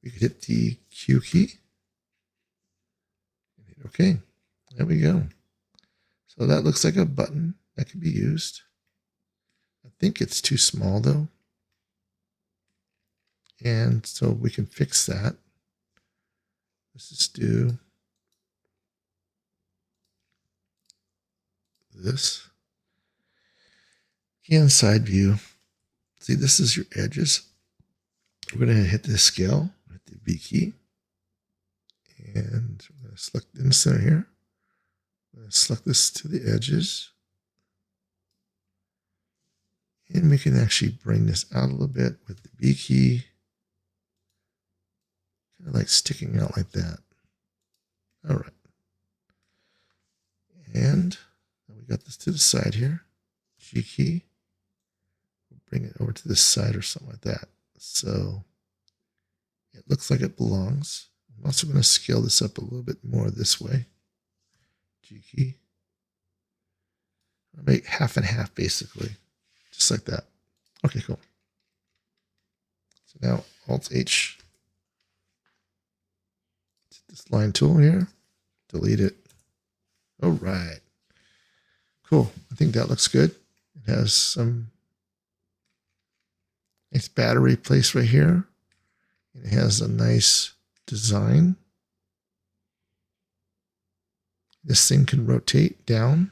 we could hit the Q key. And hit OK. There we go. So that looks like a button that could be used. I think it's too small though. And so we can fix that. Let's just do this. And side view. See, this is your edges. We're going to hit the scale, hit the V key. And we're going to select in the center here. I'm going to select this to the edges. And we can actually bring this out a little bit with the V key. Kind of like sticking out like that. All right. And we got this to the side here. G key. We'll bring it over to this side or something like that. So it looks like it belongs. I'm also going to scale this up a little bit more this way. G key. I'll make half and half basically. Just like that. Okay, cool. So now Alt H. This line tool here. Delete it. All right. Cool. I think that looks good. It has some nice battery place right here. And it has a nice design. This thing can rotate down.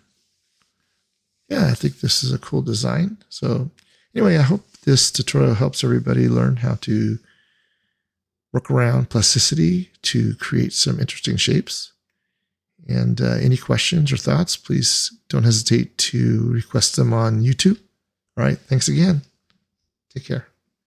Yeah, I think this is a cool design. So anyway, I hope this tutorial helps everybody learn how to work around plasticity to create some interesting shapes. And any questions or thoughts, please don't hesitate to request them on YouTube. All right, thanks again. Take care.